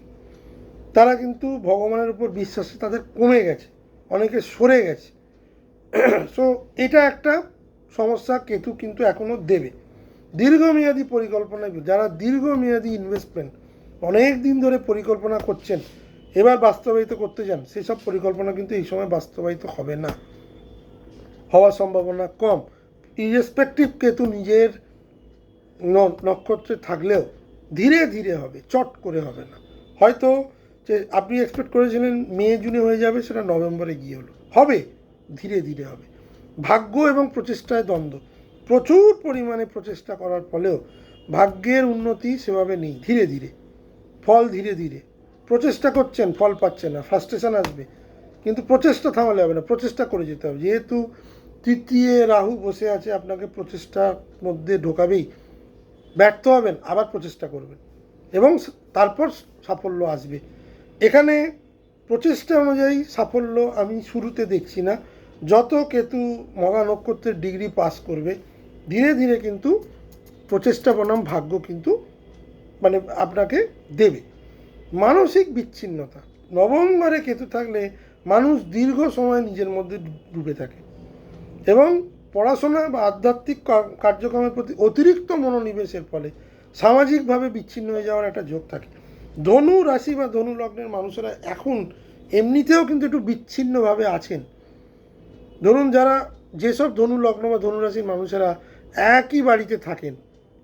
তারা কিন্তু ভগবানের উপর বিশ্বাস তাদের কমে গেছে, অনেকে সরে গেছে। সো এটা একটা সমস্যা কেতু কিন্তু এখনও দেবে। দীর্ঘমেয়াদী পরিকল্পনায় যারা দীর্ঘমেয়াদী ইনভেস্টমেন্ট অনেক দিন ধরে পরিকল্পনা করছেন, এবার বাস্তবায়িত করতে যান, সেসব পরিকল্পনা কিন্তু এই সময় বাস্তবায়িত হবে না, হওয়ার সম্ভাবনা কম। ইরেসপেক্টিভ কেতু নিজের নক্ষত্রে থাকলেও ধীরে ধীরে হবে, চট করে হবে না। হয়তো যে আপনি এক্সপেক্ট করেছিলেন মে জুনে হয়ে যাবে, সেটা নভেম্বরে গিয়ে হবে, ধীরে ধীরে হবে। ভাগ্য এবং প্রচেষ্টায় দ্বন্দ্ব, প্রচুর পরিমাণে প্রচেষ্টা করার ফলেও ভাগ্যের উন্নতি সেভাবে নেই, ধীরে ধীরে ফল, ধীরে ধীরে প্রচেষ্টা করছেন, ফল পাচ্ছেন না, ফ্রাস্ট্রেশন আসবে, কিন্তু প্রচেষ্টা থামালে হবে না, প্রচেষ্টা করে যেতে হবে। যেহেতু তৃতীয় রাহু বসে আছে, আপনাকে প্রচেষ্টার মধ্যে ঢোকাবেই। ব্যর্থ হবেন, আবার প্রচেষ্টা করবেন এবং তারপর সাফল্য আসবে। এখানে প্রচেষ্টা অনুযায়ী সাফল্য আমি শুরুতে দেখছি না। যত কেতু মহা নক্ষত্রের ডিগ্রি পাস করবে, ধীরে ধীরে কিন্তু প্রচেষ্টা বনাম ভাগ্য কিন্তু আপনাকে দেবে। মানসিক বিচ্ছিন্নতা, নবম ঘরে কেতু থাকলে মানুষ দীর্ঘ সময় নিজের মধ্যে ডুবে থাকে এবং পড়াশোনা বা আধ্যাত্মিক কার্যক্রমের প্রতি অতিরিক্ত মনোনিবেশের ফলে সামাজিকভাবে বিচ্ছিন্ন হয়ে যাওয়ার একটা যোগ থাকে। ধনু রাশি বা ধনু লগ্নের মানুষেরা এখন এমনিতেও কিন্তু একটু বিচ্ছিন্নভাবে আছেন। ধরুন যারা যেসব ধনু লগ্ন বা ধনু রাশির মানুষেরা একই বাড়িতে থাকেন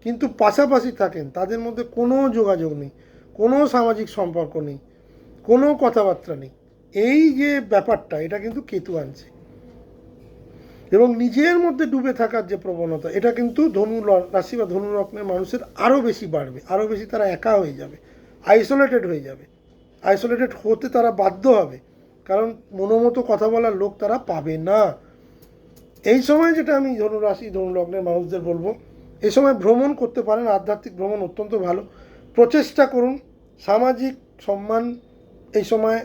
কিন্তু পাশাপাশি থাকেন, তাদের মধ্যে কোনো যোগাযোগ নেই, কোনো সামাজিক সম্পর্ক নেই, কোনো কথাবার্তা নেই। এই যে ব্যাপারটা, এটা কিন্তু কেতু আনছে। এবং নিজের মধ্যে ডুবে থাকার যে প্রবণতা, এটা কিন্তু ধনু রাশি বা ধনু লগ্নের মানুষের আরও বেশি বাড়বে, আরও বেশি তারা একা হয়ে যাবে, আইসোলেটেড হয়ে যাবে। আইসোলেটেড হতে তারা বাধ্য হবে, কারণ মনোমতো কথা বলার লোক তারা পাবে না। এই সময় যেটা আমি ধনু রাশি ধনু লগ্নের মানুষদের বলবো, এই সময় ভ্রমণ করতে পারেন, আধ্যাত্মিক ভ্রমণ অত্যন্ত ভালো। প্রচেষ্টা করুন, সামাজিক সম্মান এই সময়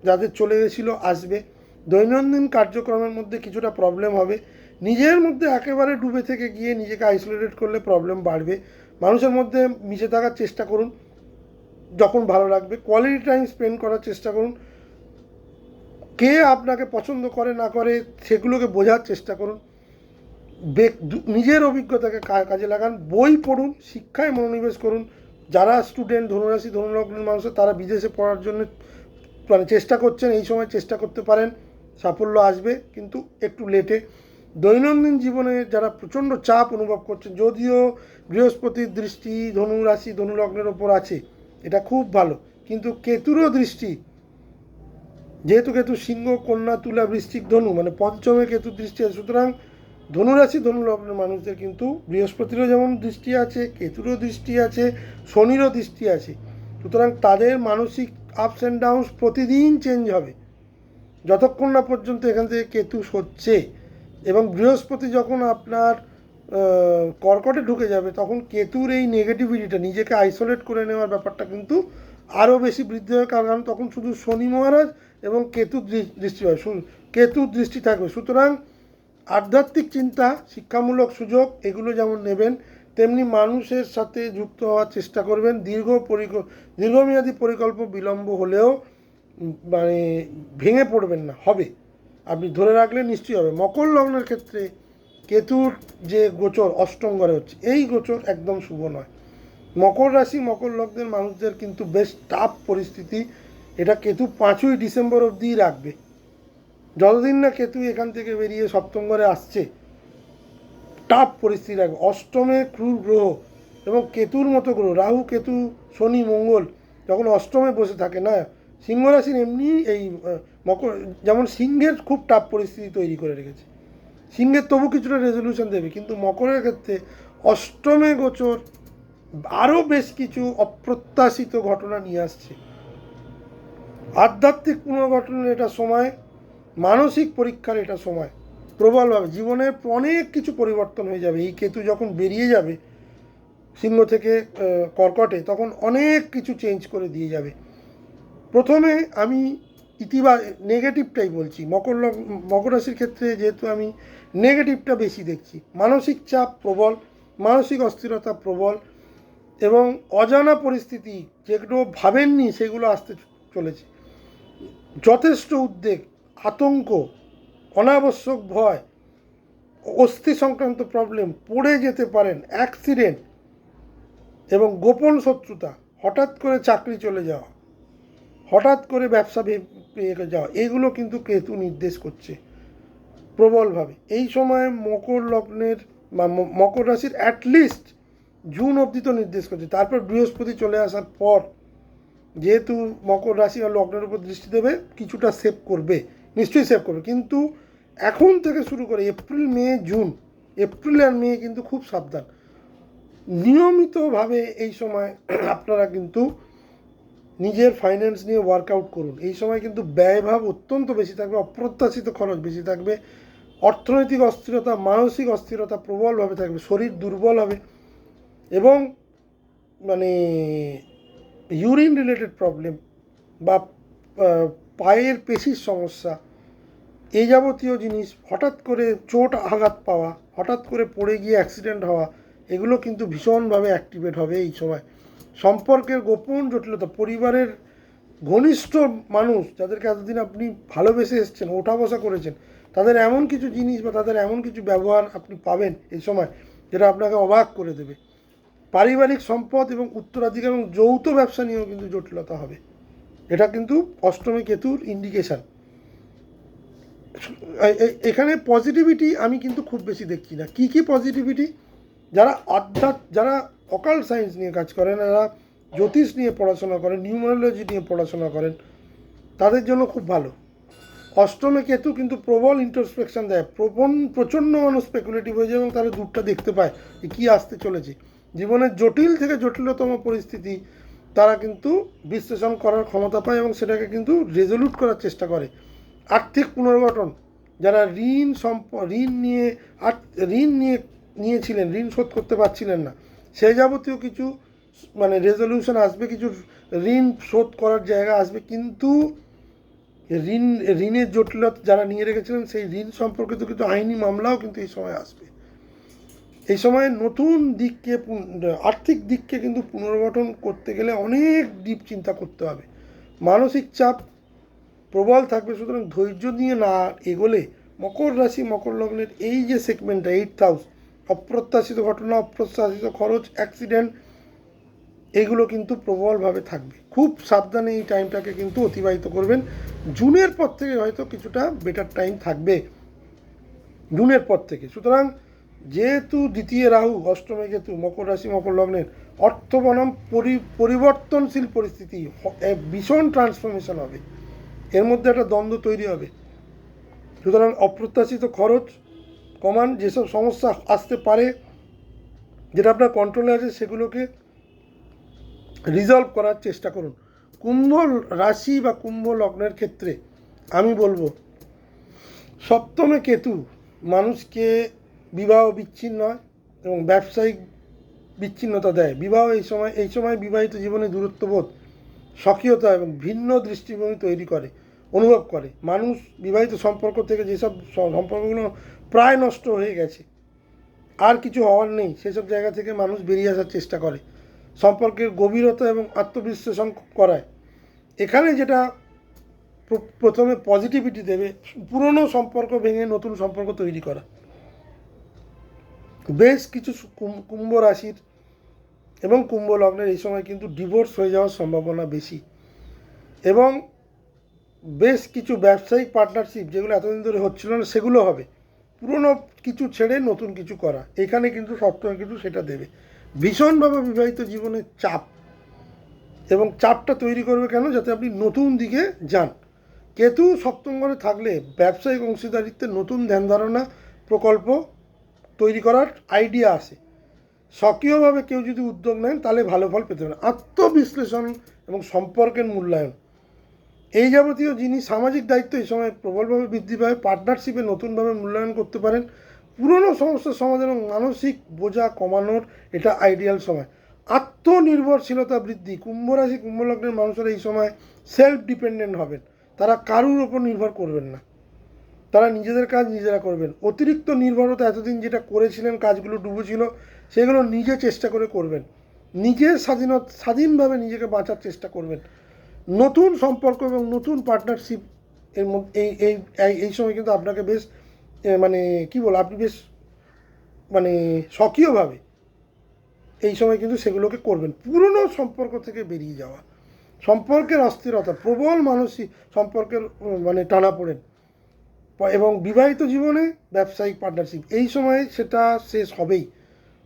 যাদের চলে গেছিলো আসবে। দৈনন্দিন কার্যক্রমের মধ্যে কিছুটা প্রবলেম হবে, নিজের মধ্যে একেবারে ডুবে থেকে গিয়ে নিজেকে আইসোলেটেড করলে প্রবলেম বাড়বে। মানুষের মধ্যে মিশে থাকার চেষ্টা করুন যখন ভালো লাগবে, কোয়ালিটি টাইম স্পেন্ড করার চেষ্টা করুন। কে আপনাকে পছন্দ করে না করে সেগুলোকে বোঝার চেষ্টা করুন। নিজের অভিজ্ঞতাকে কাজে লাগান, বই পড়ুন, শিক্ষায় মনোনিবেশ করুন। যারা স্টুডেন্ট ধনুরাশি ধনুলগ্নের মানুষের, তারা বিদেশে পড়ার জন্য চেষ্টা করছেন, এই সময় চেষ্টা করতে পারেন, সাফল্য আসবে কিন্তু একটু লেটে। দৈনন্দিন জীবনে যারা প্রচণ্ড চাপ অনুভব করছেন, যদিও বৃহস্পতির দৃষ্টি ধনুরাশি ধনুলগ্নের ওপর আছে, এটা খুব ভালো, কিন্তু কেতুরও দৃষ্টি, যেহেতু কেতু সিংহ কন্যা তুলা বৃশ্চিক ধনু, মানে পঞ্চমে কেতুর দৃষ্টি আছে, সুতরাং ধনুরাশি ধনুলগ্নের মানুষদের কিন্তু বৃহস্পতিরও যেমন দৃষ্টি আছে, কেতুরও দৃষ্টি আছে, শনিরও দৃষ্টি আছে। সুতরাং তাদের মানসিক আপস অ্যান্ড ডাউনস প্রতিদিন চেঞ্জ হবে যতক্ষণ না পর্যন্ত এখান থেকে কেতু সরছে। এবং বৃহস্পতি যখন আপনার কর্কটে ঢুকে যাবে, তখন কেতুর এই নেগেটিভিটিটা, নিজেকে আইসোলেট করে নেওয়ার ব্যাপারটা কিন্তু আরও বেশি বৃদ্ধি হবে, কারণ তখন শুধু শনি মহারাজ এবং কেতুর দৃষ্টি হয়, কেতুর দৃষ্টি থাকবে। সুতরাং আধ্যাত্মিক চিন্তা, শিক্ষামূলক সুযোগ, এগুলো যেমন নেবেন, তেমনি মানুষের সাথে যুক্ত হওয়ার চেষ্টা করবেন। দীর্ঘমেয়াদী পরিকল্প বিলম্ব হলেও মানে ভেঙে পড়বেন না, হবে, আপনি ধরে রাখলে নিশ্চয়ই হবে। মকর লগ্নের ক্ষেত্রে কেতুর যে গোচর অষ্টম ঘরে হচ্ছে, এই গোচর একদম শুভ নয়। মকর রাশি মকর লগ্নের মানুষদের কিন্তু বেশ টাফ পরিস্থিতি, এটা কেতু 5ই ডিসেম্বর অবধি রাখবে। যতদিন না কেতু এখান থেকে বেরিয়ে সপ্তম ঘরে আসছে, টাফ পরিস্থিতি রাখবে। অষ্টমে ক্রূর গ্রহ এবং কেতুর মতো গ্রহ, রাহু কেতু শনি মঙ্গল যখন অষ্টমে বসে থাকে না, সিংহ রাশির এমনি এই মকর, যেমন সিংহের খুব টাফ পরিস্থিতি তৈরি করে রেখেছে, সিংহের তবু কিছুটা রেজলিউশন দেবে, কিন্তু মকরের ক্ষেত্রে অষ্টমে গোচর আরও বেশ কিছু অপ্রত্যাশিত ঘটনা নিয়ে আসছে। আধ্যাত্মিক পুনর্গঠনের এটা সময়, মানসিক পরীক্ষার এটা সময়, প্রবলভাবে জীবনের অনেক কিছু পরিবর্তন হয়ে যাবে। এই কেতু যখন বেরিয়ে যাবে সিংহ থেকে কর্কটে, তখন অনেক কিছু চেঞ্জ করে দিয়ে যাবে। প্রথমে আমি নেগেটিভটাই বলছি। মকর রাশির ক্ষেত্রে যেহেতু আমি নেগেটিভটা বেশি দেখছি, মানসিক চাপ প্রবল, মানসিক অস্থিরতা প্রবল, এবং অজানা পরিস্থিতি যেগুলো ভাবেননি সেগুলো আসতে চলেছে। যথেষ্ট উদ্বেগ, আতঙ্ক, অনাবশ্যক ভয়, অস্থি সংক্রান্ত প্রবলেম, পড়ে যেতে পারেন, অ্যাক্সিডেন্ট এবং গোপন শত্রুতা, হঠাৎ করে চাকরি চলে যাওয়া, হঠাৎ করে ব্যবসা পেয়ে যাওয়া, এগুলো কিন্তু কেতু নির্দেশ করছে প্রবলভাবে। এই সময় মকর লগ্নের বা মকর রাশির অ্যাটলিস্ট জুন অবধি তো নির্দেশ করছে, তারপর বৃহস্পতি চলে আসার পর যেহেতু মকর রাশি আর লগ্নের উপর দৃষ্টি দেবে, কিছুটা সেভ করবে, নিশ্চয়ই সেভ করবে, কিন্তু এখন থেকে শুরু করে এপ্রিল মে জুন, এপ্রিল আর মে কিন্তু খুব সাবধান। নিয়মিতভাবে এই সময় আপনারা কিন্তু নিজের ফাইন্যান্স নিয়ে ওয়ার্কআউট করুন। এই সময় কিন্তু ব্যয়ভাব অত্যন্ত বেশি থাকবে, অপ্রত্যাশিত খরচ বেশি থাকবে, অর্থনৈতিক অস্থিরতা, মানসিক অস্থিরতা প্রবলভাবে থাকবে, শরীর দুর্বল হবে, এবং মানে ইউরিন রিলেটেড প্রবলেম বা পায়ের পেশির সমস্যা, এই যাবতীয় জিনিস, হঠাৎ করে চোট আঘাত পাওয়া, হঠাৎ করে পড়ে গিয়ে অ্যাক্সিডেন্ট হওয়া, এগুলো কিন্তু ভীষণভাবে অ্যাক্টিভেট হবে এই সময়। সম্পর্কের গোপন জটিলতা, পরিবারের ঘনিষ্ঠ মানুষ যাদেরকে এতদিন আপনি ভালোবেসে এসছেন, ওঠা বসা করেছেন, তাদের এমন কিছু জিনিস বা তাদের এমন কিছু ব্যবহার আপনি পাবেন এই সময় যেটা আপনাকে অবাক করে দেবে। পারিবারিক সম্পদ এবং উত্তরাধিকার এবং যৌথ ব্যবসা নিয়েও কিন্তু জটিলতা হবে। এটা কিন্তু অষ্টমী কেতুর ইন্ডিকেশান। এখানে পজিটিভিটি আমি কিন্তু খুব বেশি দেখছি না। কী পজিটিভিটি? যারা অকাল্ট সায়েন্স নিয়ে কাজ করেন, যারা জ্যোতিষ নিয়ে পড়াশোনা করেন, নিউমারোলজি নিয়ে পড়াশোনা করেন, তাদের জন্য খুব ভালো। অষ্টমে কেতু কিন্তু প্রবল ইন্ট্রোস্পেকশন দেয়, প্রচণ্ড মানুষ স্পেকুলেটিভ হয়ে যায় এবং তারা দূরটা দেখতে পায় যে কী আসতে চলেছে। জীবনের জটিল থেকে জটিলতম পরিস্থিতি তারা কিন্তু বিশ্লেষণ করার ক্ষমতা পায় এবং সেটাকে কিন্তু রেজলিউট করার চেষ্টা করে। আর্থিক পুনর্গঠন, যারা ঋণ নিয়েছিলেন, ঋণ শোধ করতে পারছিলেন না, সেই যাবতীয় কিছু রেজলিউশন আসবে, কিছু ঋণ শোধ করার জায়গা আসবে। কিন্তু ঋণের জটিলতা যারা নিয়ে রেখেছিলেন সেই ঋণ সম্পর্কিত কিছু আইনি মামলাও কিন্তু এই সময় আসবে। এই সময় নতুন দিককে, আর্থিক দিককে কিন্তু পুনর্গঠন করতে গেলে অনেক ডিপ চিন্তা করতে হবে। মানসিক চাপ প্রবল থাকবে, সুতরাং ধৈর্য নিয়ে না এগোলে মকর রাশি মকর লগ্নের এই যে সেগমেন্টটা 8th হাউস, অপ্রত্যাশিত ঘটনা, অপ্রত্যাশিত খরচ, অ্যাক্সিডেন্ট, এগুলো কিন্তু প্রবলভাবে থাকবে। খুব সাবধানে এই টাইমটাকে কিন্তু অতিবাহিত করবেন। জুনের পর থেকে হয়তো কিছুটা বেটার টাইম থাকবে, জুনের পর থেকে। সুতরাং যেহেতু দ্বিতীয় রাহু, অষ্টমে কেতু, মকর রাশি মকর লগ্নের অর্থ বনাম পরিবর্তনশীল পরিস্থিতি, ভীষণ ট্রান্সফরমেশন হবে, এর মধ্যে একটা দ্বন্দ্ব তৈরি হবে। সুতরাং অপ্রত্যাশিত খরচ কমান, যেসব সমস্যা আসতে পারে যেটা আপনার কন্ট্রোলে আছে সেগুলোকে রিজলভ করার চেষ্টা করুন। কুম্ভ রাশি বা কুম্ভ লগ্নের ক্ষেত্রে আমি বলবো সপ্তমে কেতু মানুষকে বিবাহ বিচ্ছিন্ন হয় এবং ব্যবসায়িক বিচ্ছিন্নতা দেয়। বিবাহ এই সময় বিবাহিত জীবনে দূরত্ববোধ, স্বকীয়তা এবং ভিন্ন দৃষ্টিভঙ্গি তৈরি করে, অনুভব করে। মানুষ বিবাহিত সম্পর্ক থেকে যেসব সম্পর্কগুলো প্রায় নষ্ট হয়ে গেছে, আর কিছু হওয়ার নেই, সেসব জায়গা থেকে মানুষ বেরিয়ে আসার চেষ্টা করে, সম্পর্কের গভীরতা এবং আত্মবিশ্লেষণ করায়। এখানে যেটা প্রথমে পজিটিভিটি দেবে, পুরনো সম্পর্ক ভেঙে নতুন সম্পর্ক তৈরি করা। বেশ কিছু কুম্ভ রাশির এবং কুম্ভ লগ্নের এই সময় কিন্তু ডিভোর্স হয়ে যাওয়ার সম্ভাবনা বেশি, এবং বেশ কিছু ব্যবসায়িক পার্টনারশিপ যেগুলো এতদিন ধরে হচ্ছিল না সেগুলো হবে। পুরনো কিছু ছেড়ে নতুন কিছু করা, এখানে কিন্তু সপ্তমে কিন্তু সেটা দেবে। ভীষণভাবে বিবাহিত জীবনের চাপ, এবং চাপটা তৈরি করবে কেন? যাতে আপনি নতুন দিকে যান। কেতু সপ্তম ঘরে থাকলে ব্যবসায়িক অংশীদারিত্বের নতুন ধ্যান ধারণা, প্রকল্প তৈরি করার আইডিয়া আসে। সক্রিয়ভাবে কেউ যদি উদ্যোগ নেন তাহলে ভালো ফল পেতে পারেন। আত্মবিশ্লেষণ এবং সম্পর্কের মূল্যায়ন, এই যাবতীয় জিনিস, সামাজিক দায়িত্ব এই সময় প্রবলভাবে বৃদ্ধি পায়। পার্টনারশিপে নতুনভাবে মূল্যায়ন করতে পারেন। পুরনো সমস্যার সমাধান এবং মানসিক বোঝা কমানোর এটা আইডিয়াল সময়। আত্মনির্ভরশীলতা বৃদ্ধি, কুম্ভ রাশি কুম্ভ লগ্নের মানুষেরা এই সময় সেলফ ডিপেন্ডেন্ট হবেন। তারা কারুর ওপর নির্ভর করবেন না, তারা নিজেদের কাজ নিজেরা করবেন। অতিরিক্ত নির্ভরতা, এতদিন যেটা করেছিলেন, কাজগুলো ডুবেছিল, সেগুলো নিজে চেষ্টা করে করবেন। নিজের স্বাধীনভাবে নিজেকে বাঁচার চেষ্টা করবেন। নতুন সম্পর্ক এবং নতুন পার্টনারশিপ এর মধ্যে এই সময় কিন্তু আপনাকে বেশ আপনি বেশ সক্রিয়ভাবে এই সময় কিন্তু সেগুলোকে করবেন। পুরনো সম্পর্ক থেকে বেরিয়ে যাওয়া, সম্পর্কের অস্থিরতা, প্রবল মানসিক সম্পর্কের টানাপোড়েন, এবং বিবাহিত জীবনে ব্যবসায়িক পার্টনারশিপ এই সময়ে সেটা শেষ হবেই।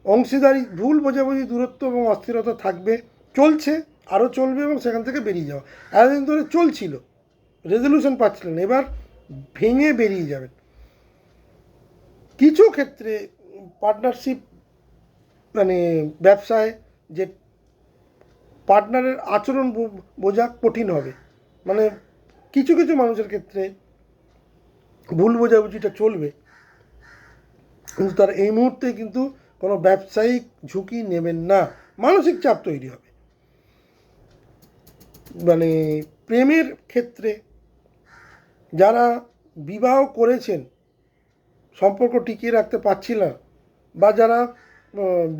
অংশীদারি, ভুল বোঝাবুঝি, দূরত্ব এবং অস্থিরতা থাকবে, চলছে, আরও চলবে, এবং সেখান থেকে বেরিয়ে যাওয়া। এতদিন ধরে চলছিল, রেজলিউশন পাচ্ছিলেন, এবার ভেঙে বেরিয়ে যাবেন। কিছু ক্ষেত্রে পার্টনারশিপ ব্যবসায় যে পার্টনারের আচরণ বোঝা কঠিন হবে। কিছু কিছু মানুষের ক্ষেত্রে ভুল বোঝাবুঝিটা চলবে, কিন্তু তারা এই মুহূর্তে কিন্তু কোনো ব্যবসায়িক ঝুঁকি নেবেন না। মানসিক চাপ তৈরি হবে। প্রেমের ক্ষেত্রে যারা বিবাহ করেছেন, সম্পর্ক টিকিয়ে রাখতে পারছিল না, বা যারা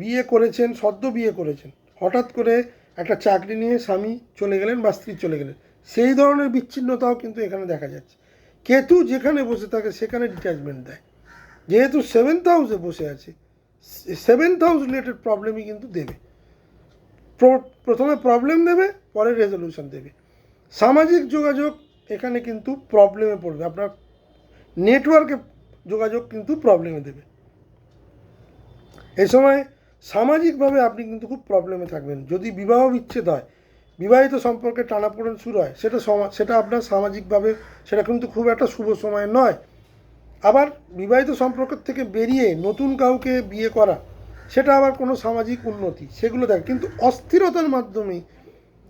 বিয়ে করেছেন, সদ্য বিয়ে করেছেন, হঠাৎ করে একটা চাকরি নিয়ে স্বামী চলে গেলেন বা স্ত্রী চলে গেলেন, সেই ধরনের বিচ্ছিন্নতাও কিন্তু এখানে দেখা যাচ্ছে। কেতু যেখানে বসে থাকে সেখানে ডিট্যাচমেন্ট দেয়। যেহেতু 7th হাউসে বসে আছে, 7th হাউস রিলেটেড প্রবলেমই কিন্তু দেবে। প্রথমে প্রবলেম দেবে, পরে রেজলিউশন দেবে। সামাজিক যোগাযোগ এখানে কিন্তু প্রবলেমে পড়বে, আপনার নেটওয়ার্কে যোগাযোগ কিন্তু প্রবলেমে দেবে। এই সময় সামাজিকভাবে আপনি কিন্তু খুব প্রবলেমে থাকবেন। যদি বিবাহ বিচ্ছেদ হয়, বিবাহিত সম্পর্কে টানাপোড়েন শুরু হয়, সেটা আপনার সামাজিকভাবে সেটা কিন্তু খুব একটা শুভ সময় নয়। আবার বিবাহিত সম্পর্ক থেকে বেরিয়ে নতুন কাউকে বিয়ে করা, সেটা আবার কোনো সামাজিক উন্নতি, সেগুলো দেখ, কিন্তু অস্থিরতার মাধ্যমেই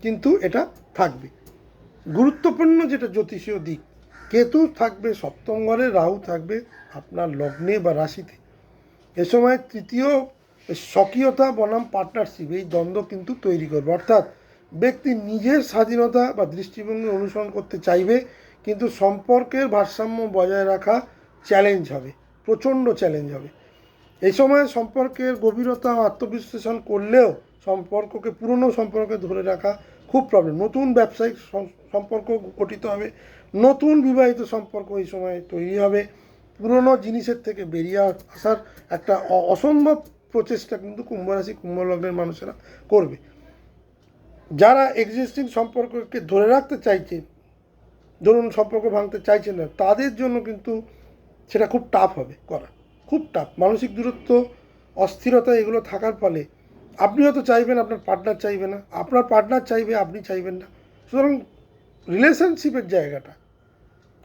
কিন্তু এটা থাকবে। গুরুত্বপূর্ণ যেটা জ্যোতিষীয় দিক, কেতু থাকবে সপ্তম ঘরে, রাহু থাকবে আপনার লগ্নে বা রাশিতে। এ সময় তৃতীয় স্বকীয়তা বনাম পার্টনারশিপ, এই দ্বন্দ্ব কিন্তু তৈরি করবে। অর্থাৎ ব্যক্তি নিজের স্বাধীনতা বা দৃষ্টিভঙ্গি অনুসরণ করতে চাইবে, কিন্তু সম্পর্কের ভারসাম্য বজায় রাখা চ্যালেঞ্জ হবে, প্রচণ্ড চ্যালেঞ্জ হবে। এই সময় সম্পর্কের গভীরতা ও আত্মবিশ্লেষণ করলেও সম্পর্ককে, পুরনো সম্পর্কে ধরে রাখা খুব প্রবলেম। নতুন ব্যবসায়িক সম্পর্ক গঠিত হবে, নতুন বিবাহিত সম্পর্ক এই সময় তৈরি হবে। পুরনো জিনিসের থেকে বেরিয়ে আসার একটা অসম্ভব প্রচেষ্টা কিন্তু কুম্ভ রাশি, কুম্ভ লগ্নের মানুষেরা করবে। যারা এক্সিস্টিং সম্পর্ককে ধরে রাখতে চাইছে, ধরুন সম্পর্ক ভাঙতে চাইছে না, তাদের জন্য কিন্তু সেটা খুব টাফ হবে করা, খুব টাফ। মানসিক দূরত্ব, অস্থিরতা এগুলো থাকার ফলে আপনি হয়তো চাইবেন, আপনার পার্টনার চাইবে না, আপনার পার্টনার চাইবে, আপনি চাইবেন না। সুতরাং রিলেশনশিপের জায়গাটা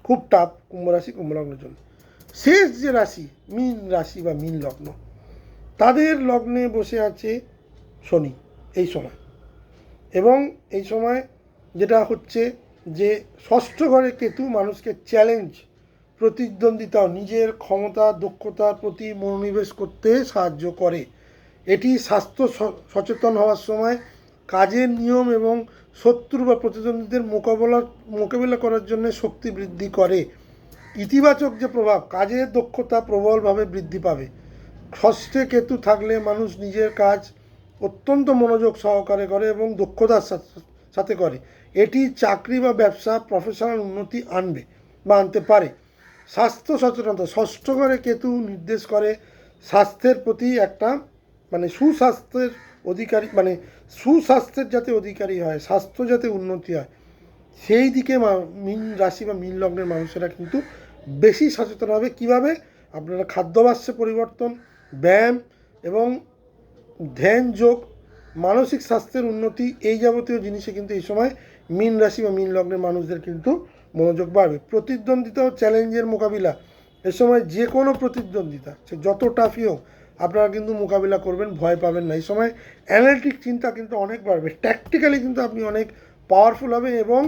খুব টাফ কুম্ভ রাশি, কুম্ভ লগ্নের জন্য। শেষ যে রাশি, মীন রাশি বা মীন লগ্ন, তাদের লগ্নে বসে আছে শনি এই সময়। এবং এই সময় যেটা হচ্ছে যে ষষ্ঠ ঘরে কেতু মানুষকে চ্যালেঞ্জ, প্রতিদ্বন্দ্বিতা, নিজের ক্ষমতা দক্ষতার প্রতি মনোনিবেশ করতে সাহায্য করে। এটি স্বাস্থ্য সচেতন হওয়ার সময়, কাজের নিয়ম এবং শত্রু বা প্রতিদ্বন্দ্বীদের মোকাবিলা করার জন্য শক্তি বৃদ্ধি করে। ইতিবাচক যে প্রভাব, কাজের দক্ষতা প্রবলভাবে বৃদ্ধি পাবে। ষষ্ঠে কেতু থাকলে মানুষ নিজের কাজ অত্যন্ত মনোযোগ সহকারে করে এবং দক্ষতার সাথে করে। এটি চাকরি বা ব্যবসা, প্রফেশনাল উন্নতি আনবে বা আনতে পারে। স্বাস্থ্য সচেতনতা, ষষ্ঠ ঘরে কেতু নির্দেশ করে স্বাস্থ্যের প্রতি একটা, মানে সুস্বাস্থ্যের অধিকারী, মানে সুস্বাস্থ্যের যাতে অধিকারী হয়, স্বাস্থ্য যাতে উন্নতি হয়, সেই দিকে মীন রাশি বা মীন লগ্নের মানুষেরা কিন্তু বেশি সচেতন হবে। কীভাবে? আপনারা খাদ্যাভ্যাসে পরিবর্তন, ব্যায়াম এবং ধ্যান যোগ, মানসিক স্বাস্থ্যের উন্নতি, এই যাবতীয় জিনিসে কিন্তু এই সময় মীন রাশি বা মীন লগ্নের মানুষদের কিন্তু মনোযোগ বাড়বে। প্রতিদ্বন্দ্বিতা ও চ্যালেঞ্জের মোকাবিলা, এ সময় যে কোনো প্রতিদ্বন্দ্বিতা সে যত টাফই হোক আপনারা কিন্তু মোকাবিলা করবেন, ভয় পাবেন না। এই সময় অ্যানালিটিক চিন্তা কিন্তু অনেক বাড়বে, ট্যাকটিক্যালি কিন্তু আপনি অনেক পাওয়ারফুল হবেন এবং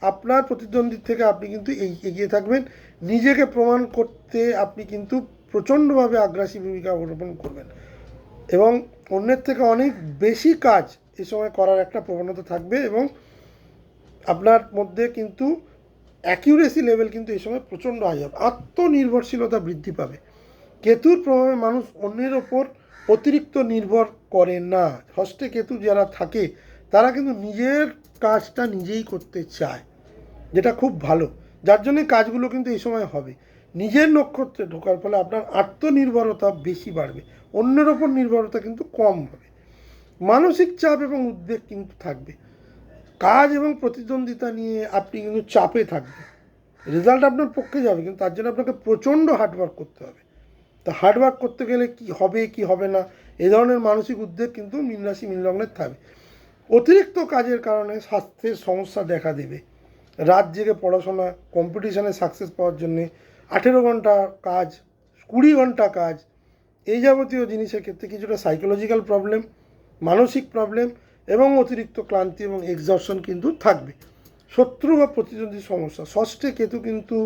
আপনার প্রতিদ্বন্দ্বীর থেকে আপনি কিন্তু এগিয়ে থাকবেন। নিজেকে প্রমাণ করতে আপনি কিন্তু প্রচণ্ডভাবে আগ্রাসী ভূমিকা অবলম্বন করবেন এবং অন্যের থেকে অনেক বেশি কাজ এই সময় করার একটা প্রবণতা থাকবে এবং আপনার মধ্যে কিন্তু অ্যাকিউরেসি লেভেল কিন্তু এই সময় প্রচণ্ড হাই হবে। আত্মনির্ভরশীলতা বৃদ্ধি পাবে। কেতুর প্রভাবে মানুষ অন্যের ওপর অতিরিক্ত নির্ভর করে না। ষষ্ঠে কেতু যারা থাকে তারা কিন্তু নিজের কাজটা নিজেই করতে চায়, যেটা খুব ভালো, যার জন্য কাজগুলো কিন্তু এই সময় হবে। নিজের নক্ষত্রে ঢোকার ফলে আপনার আত্মনির্ভরতা বেশি বাড়বে, অন্যের ওপর নির্ভরতা কিন্তু কম হবে। মানসিক চাপ এবং উদ্বেগ কিন্তু থাকবে। কাজ এবং প্রতিদ্বন্দ্বিতা নিয়ে আপনি কিন্তু চাপে থাকবেন। রেজাল্ট আপনার পক্ষে যাবে, কিন্তু তার জন্য আপনাকে প্রচণ্ড হার্ডওয়ার্ক করতে হবে। তা হার্ডওয়ার্ক করতে গেলে কি হবে কি হবে না, এই ধরনের মানসিক উদ্বেগ কিন্তু মীন রাশি মীন লগ্নের থাকবে। অতিরিক্ত কাজের কারণে স্বাস্থ্যের সমস্যা দেখা দেবে। রাত জেগে পড়াশোনা, কম্পিটিশানে সাকসেস পাওয়ার জন্যে 18 ঘন্টা কাজ, 20 ঘন্টা কাজ, এই যাবতীয় জিনিসের ক্ষেত্রে কিছুটা সাইকোলজিক্যাল প্রবলেম, মানসিক প্রবলেম এবং অতিরিক্ত ক্লান্তি এবং এক্সজশন কিন্তু থাকবে। শত্রু বা প্রতিদ্বন্দ্বীর সমস্যা, ষষ্ঠে কেতু কিন্তু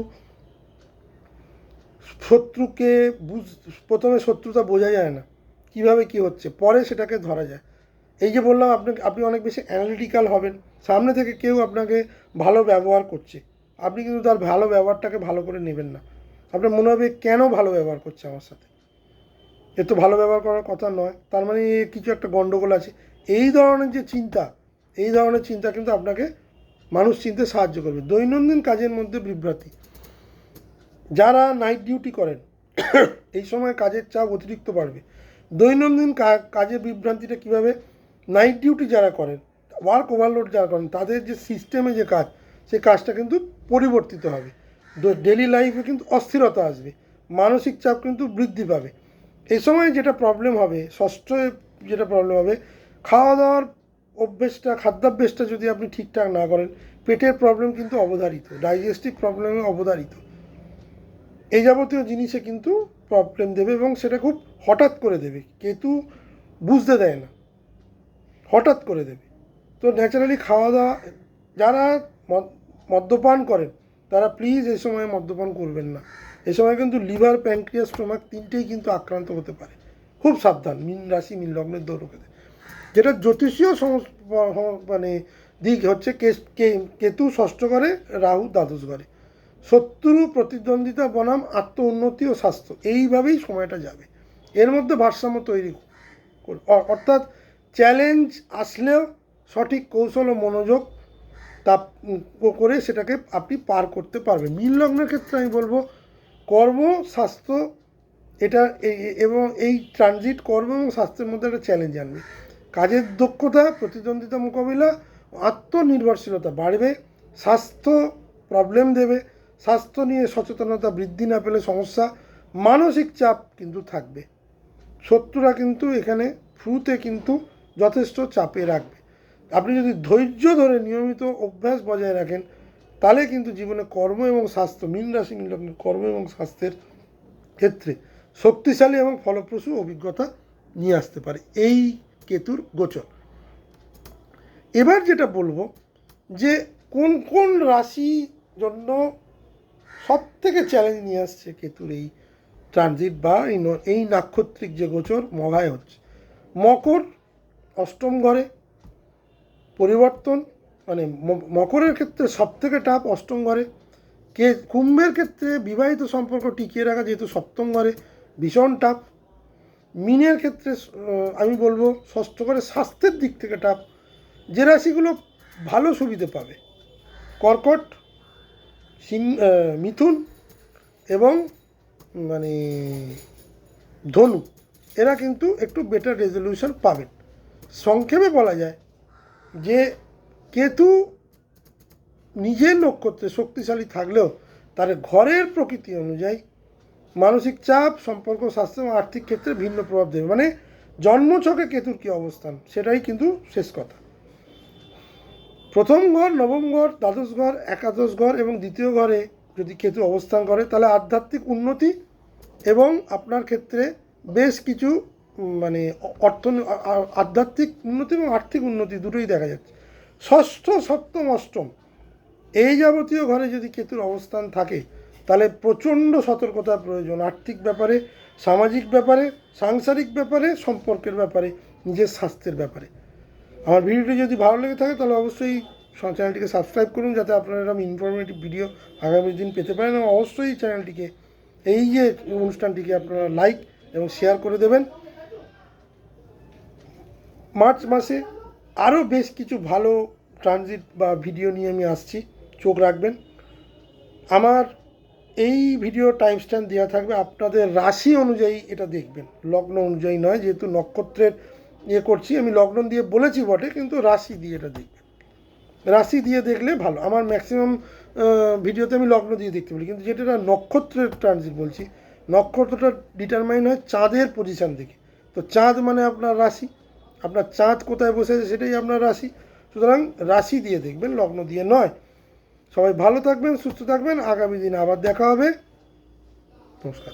শত্রুকে প্রথমে শত্রুতা বোঝা যায় না কিভাবে কি হচ্ছে, পরে সেটাকে ধরা যায়। এই যে বললাম আপনি অনেক বেশি অ্যানালিটিক্যাল হবেন। সামনে থেকে কেউ আপনাকে ভালো ব্যবহার করছে, আপনি কিন্তু তার ভালো ব্যবহারটাকে ভালো করে নেবেন না। আপনার মনে হবে কেন ভালো ব্যবহার করছে আমার সাথে, এ তো ভালো ব্যবহার করার কথা নয়, তার মানে কিছু একটা গণ্ডগোল আছে। এই ধরনের যে চিন্তা, এই ধরনের চিন্তা কিন্তু আপনাকে মানুষ চিনতে সাহায্য করবে। দৈনন্দিন কাজের মধ্যে বিভ্রান্তি, যারা নাইট ডিউটি করেন এই সময় কাজের চাপ অতিরিক্ত বাড়বে। দৈনন্দিন কাজের বিভ্রান্তিটা কীভাবে, নাইট ডিউটি যারা করেন, ওয়ার্ক ওভারলোড যারা করেন, তাদের যে সিস্টেমে যে কাজ, সেই কাজটা কিন্তু পরিবর্তিত হবে। ডেলি লাইফে কিন্তু অস্থিরতা আসবে, মানসিক চাপ কিন্তু বৃদ্ধি পাবে। এই সময় যেটা প্রবলেম হবে, ষষ্ঠ যেটা প্রবলেম হবে, খাওয়া দাওয়ার খাদ্যাভ্যাসটা যদি আপনি ঠিকঠাক না করেন, পেটের প্রবলেম কিন্তু অবধারিত, ডাইজেস্টিভ প্রবলেমে অবধারিত। এই যাবতীয় জিনিসে কিন্তু প্রবলেম দেবে এবং সেটা খুব হঠাৎ করে দেবে। কেতু বুঝতে দেয় না, হঠাৎ করে দেবে। তো ন্যাচারালি খাওয়া দাওয়া, যারা মদ্যপান করেন তারা প্লিজ এই সময় মদ্যপান করবেন না। এই সময় কিন্তু লিভার, প্যানক্রিয়াস, স্টোমাক তিনটেই কিন্তু আক্রান্ত হতে পারে। খুব সাবধান মীন রাশি, মীন লগ্নের লোকেদের। যেটা জ্যোতিষীয় মানে দিক হচ্ছে, কেতু ষষ্ঠ ঘরে, রাহু দ্বাদশ ঘরে। শত্রু, প্রতিদ্বন্দ্বিতা বনাম আত্ম উন্নতি ও স্বাস্থ্য, এইভাবেই সময়টা যাবে। এর মধ্যে ভারসাম্য তৈরি অর্থাৎ চ্যালেঞ্জ আসলেও সঠিক কৌশল ও মনোযোগ তা করে সেটাকে আপনি পার করতে পারবেন। মীন লগ্নের ক্ষেত্রে আমি বলবো কর্ম, স্বাস্থ্য, এটা এবং এই ট্রানজিট কর্ম এবং স্বাস্থ্যের মধ্যে একটা চ্যালেঞ্জ আনবে। কাজের দক্ষতা, প্রতিদ্বন্দ্বিতা মোকাবিলা, আত্মনির্ভরশীলতা বাড়বে। স্বাস্থ্য প্রবলেম দেবে, স্বাস্থ্য নিয়ে সচেতনতা বৃদ্ধি না পেলে সমস্যা। মানসিক চাপ কিন্তু থাকবে। শত্রুরা কিন্তু এখানে শুরুতে কিন্তু যথেষ্ট চাপে রাখবে। আপনি যদি ধৈর্য ধরে নিয়মিত অভ্যাস বজায় রাখেন, তাহলে কিন্তু জীবনে কর্ম এবং স্বাস্থ্য, মীন রাশি, মীন লগ্নের কর্ম এবং স্বাস্থ্যের ক্ষেত্রে শক্তিশালী এবং ফলপ্রসূ অভিজ্ঞতা নিয়ে আসতে পারে এই কেতুর গোচর। এবার যেটা বলবো যে কোন কোন রাশি জন্য সব থেকে চ্যালেঞ্জ নিয়ে আসছে কেতুর এই ট্রানজিট বা এই নাক্ষত্রিক যে গোচর মঘায় হচ্ছে। মকর, অষ্টম ঘরে পরিবর্তন, মানে মকরের ক্ষেত্রে সব থেকে টাফ অষ্টম ঘরে। কুম্ভের ক্ষেত্রে বিবাহিত সম্পর্ক টিকিয়ে রাখা, যেহেতু সপ্তম ঘরে, ভীষণ টাফ। মিনের ক্ষেত্রে আমি বলবো ষষ্ঠ ঘরে, স্বাস্থ্যের দিক থেকে টাফ। যে রাশিগুলো ভালো সুবিধে পাবে, কর্কট, মিথুন এবং মানে ধনু, এরা কিন্তু একটু বেটার রেজলিউশন পাবেন। সংক্ষেপে বলা যায় যে কেতু নিজের নক্ষত্রে শক্তিশালী থাকলেও তার ঘরের প্রকৃতি অনুযায়ী মানসিক চাপ, সম্পর্ক, স্বাস্থ্য এবং আর্থিক ক্ষেত্রে ভিন্ন প্রভাব দেবে। মানে জন্মছকে কেতুর কী অবস্থান, সেটাই কিন্তু শেষ কথা। প্রথম ঘর, নবম ঘর, দ্বাদশ ঘর, একাদশ ঘর এবং দ্বিতীয় ঘরে যদি কেতু অবস্থান করে, তাহলে আধ্যাত্মিক উন্নতি এবং আপনার ক্ষেত্রে বেশ কিছু মানে আধ্যাত্মিক উন্নতি এবং আর্থিক উন্নতি দুটোই দেখা যাচ্ছে। ষষ্ঠ, সপ্তম, অষ্টম এই যাবতীয় ঘরে যদি কেতুর অবস্থান থাকে, তাহলে প্রচণ্ড সতর্কতার প্রয়োজন। আর্থিক ব্যাপারে, সামাজিক ব্যাপারে, সাংসারিক ব্যাপারে, সম্পর্কের ব্যাপারে, নিজের স্বাস্থ্যের ব্যাপারে। আমার ভিডিওটি যদি ভালো লেগে থাকে তাহলে অবশ্যই চ্যানেলটিকে সাবস্ক্রাইব করুন, যাতে আপনারা এরকম ইনফরমেটিভ ভিডিও আগামী দিন পেতে পারেন। এবং অবশ্যই চ্যানেলটিকে, এই যে অনুষ্ঠানটিকে আপনারা লাইক এবং শেয়ার করে দেবেন। মার্চ মাসে আরও বেশ কিছু ভালো ট্রানজিট বা ভিডিও নিয়ে আমি আসছি, চোখ রাখবেন। আমার এই ভিডিও টাইম স্ট্যাম্প দেওয়া থাকবে, আপনাদের রাশি অনুযায়ী এটা দেখবেন, লগ্ন অনুযায়ী নয়। যেহেতু নক্ষত্রের করছি, আমি লগ্ন দিয়ে বলেছি বটে, কিন্তু রাশি দিয়ে এটা দেখবেন। রাশি দিয়ে দেখলে ভালো। আমার ম্যাক্সিমাম ভিডিওতে আমি লগ্ন দিয়ে দেখতে বলি, কিন্তু যেটা নক্ষত্রের ট্রানজিট বলছি, নক্ষত্রটা ডিটারমাইন হয় চাঁদের পজিশান থেকে। তো চাঁদ মানে আপনার রাশি, আপনার চাঁদ কোথায় বসে আছে সেটাই আপনার রাশি। সুতরাং রাশি দিয়ে দেখবেন, লগ্ন দিয়ে নয়। সবাই ভালো থাকবেন, সুস্থ থাকবেন। আগামী দিনে আবার দেখা হবে। নমস্কার।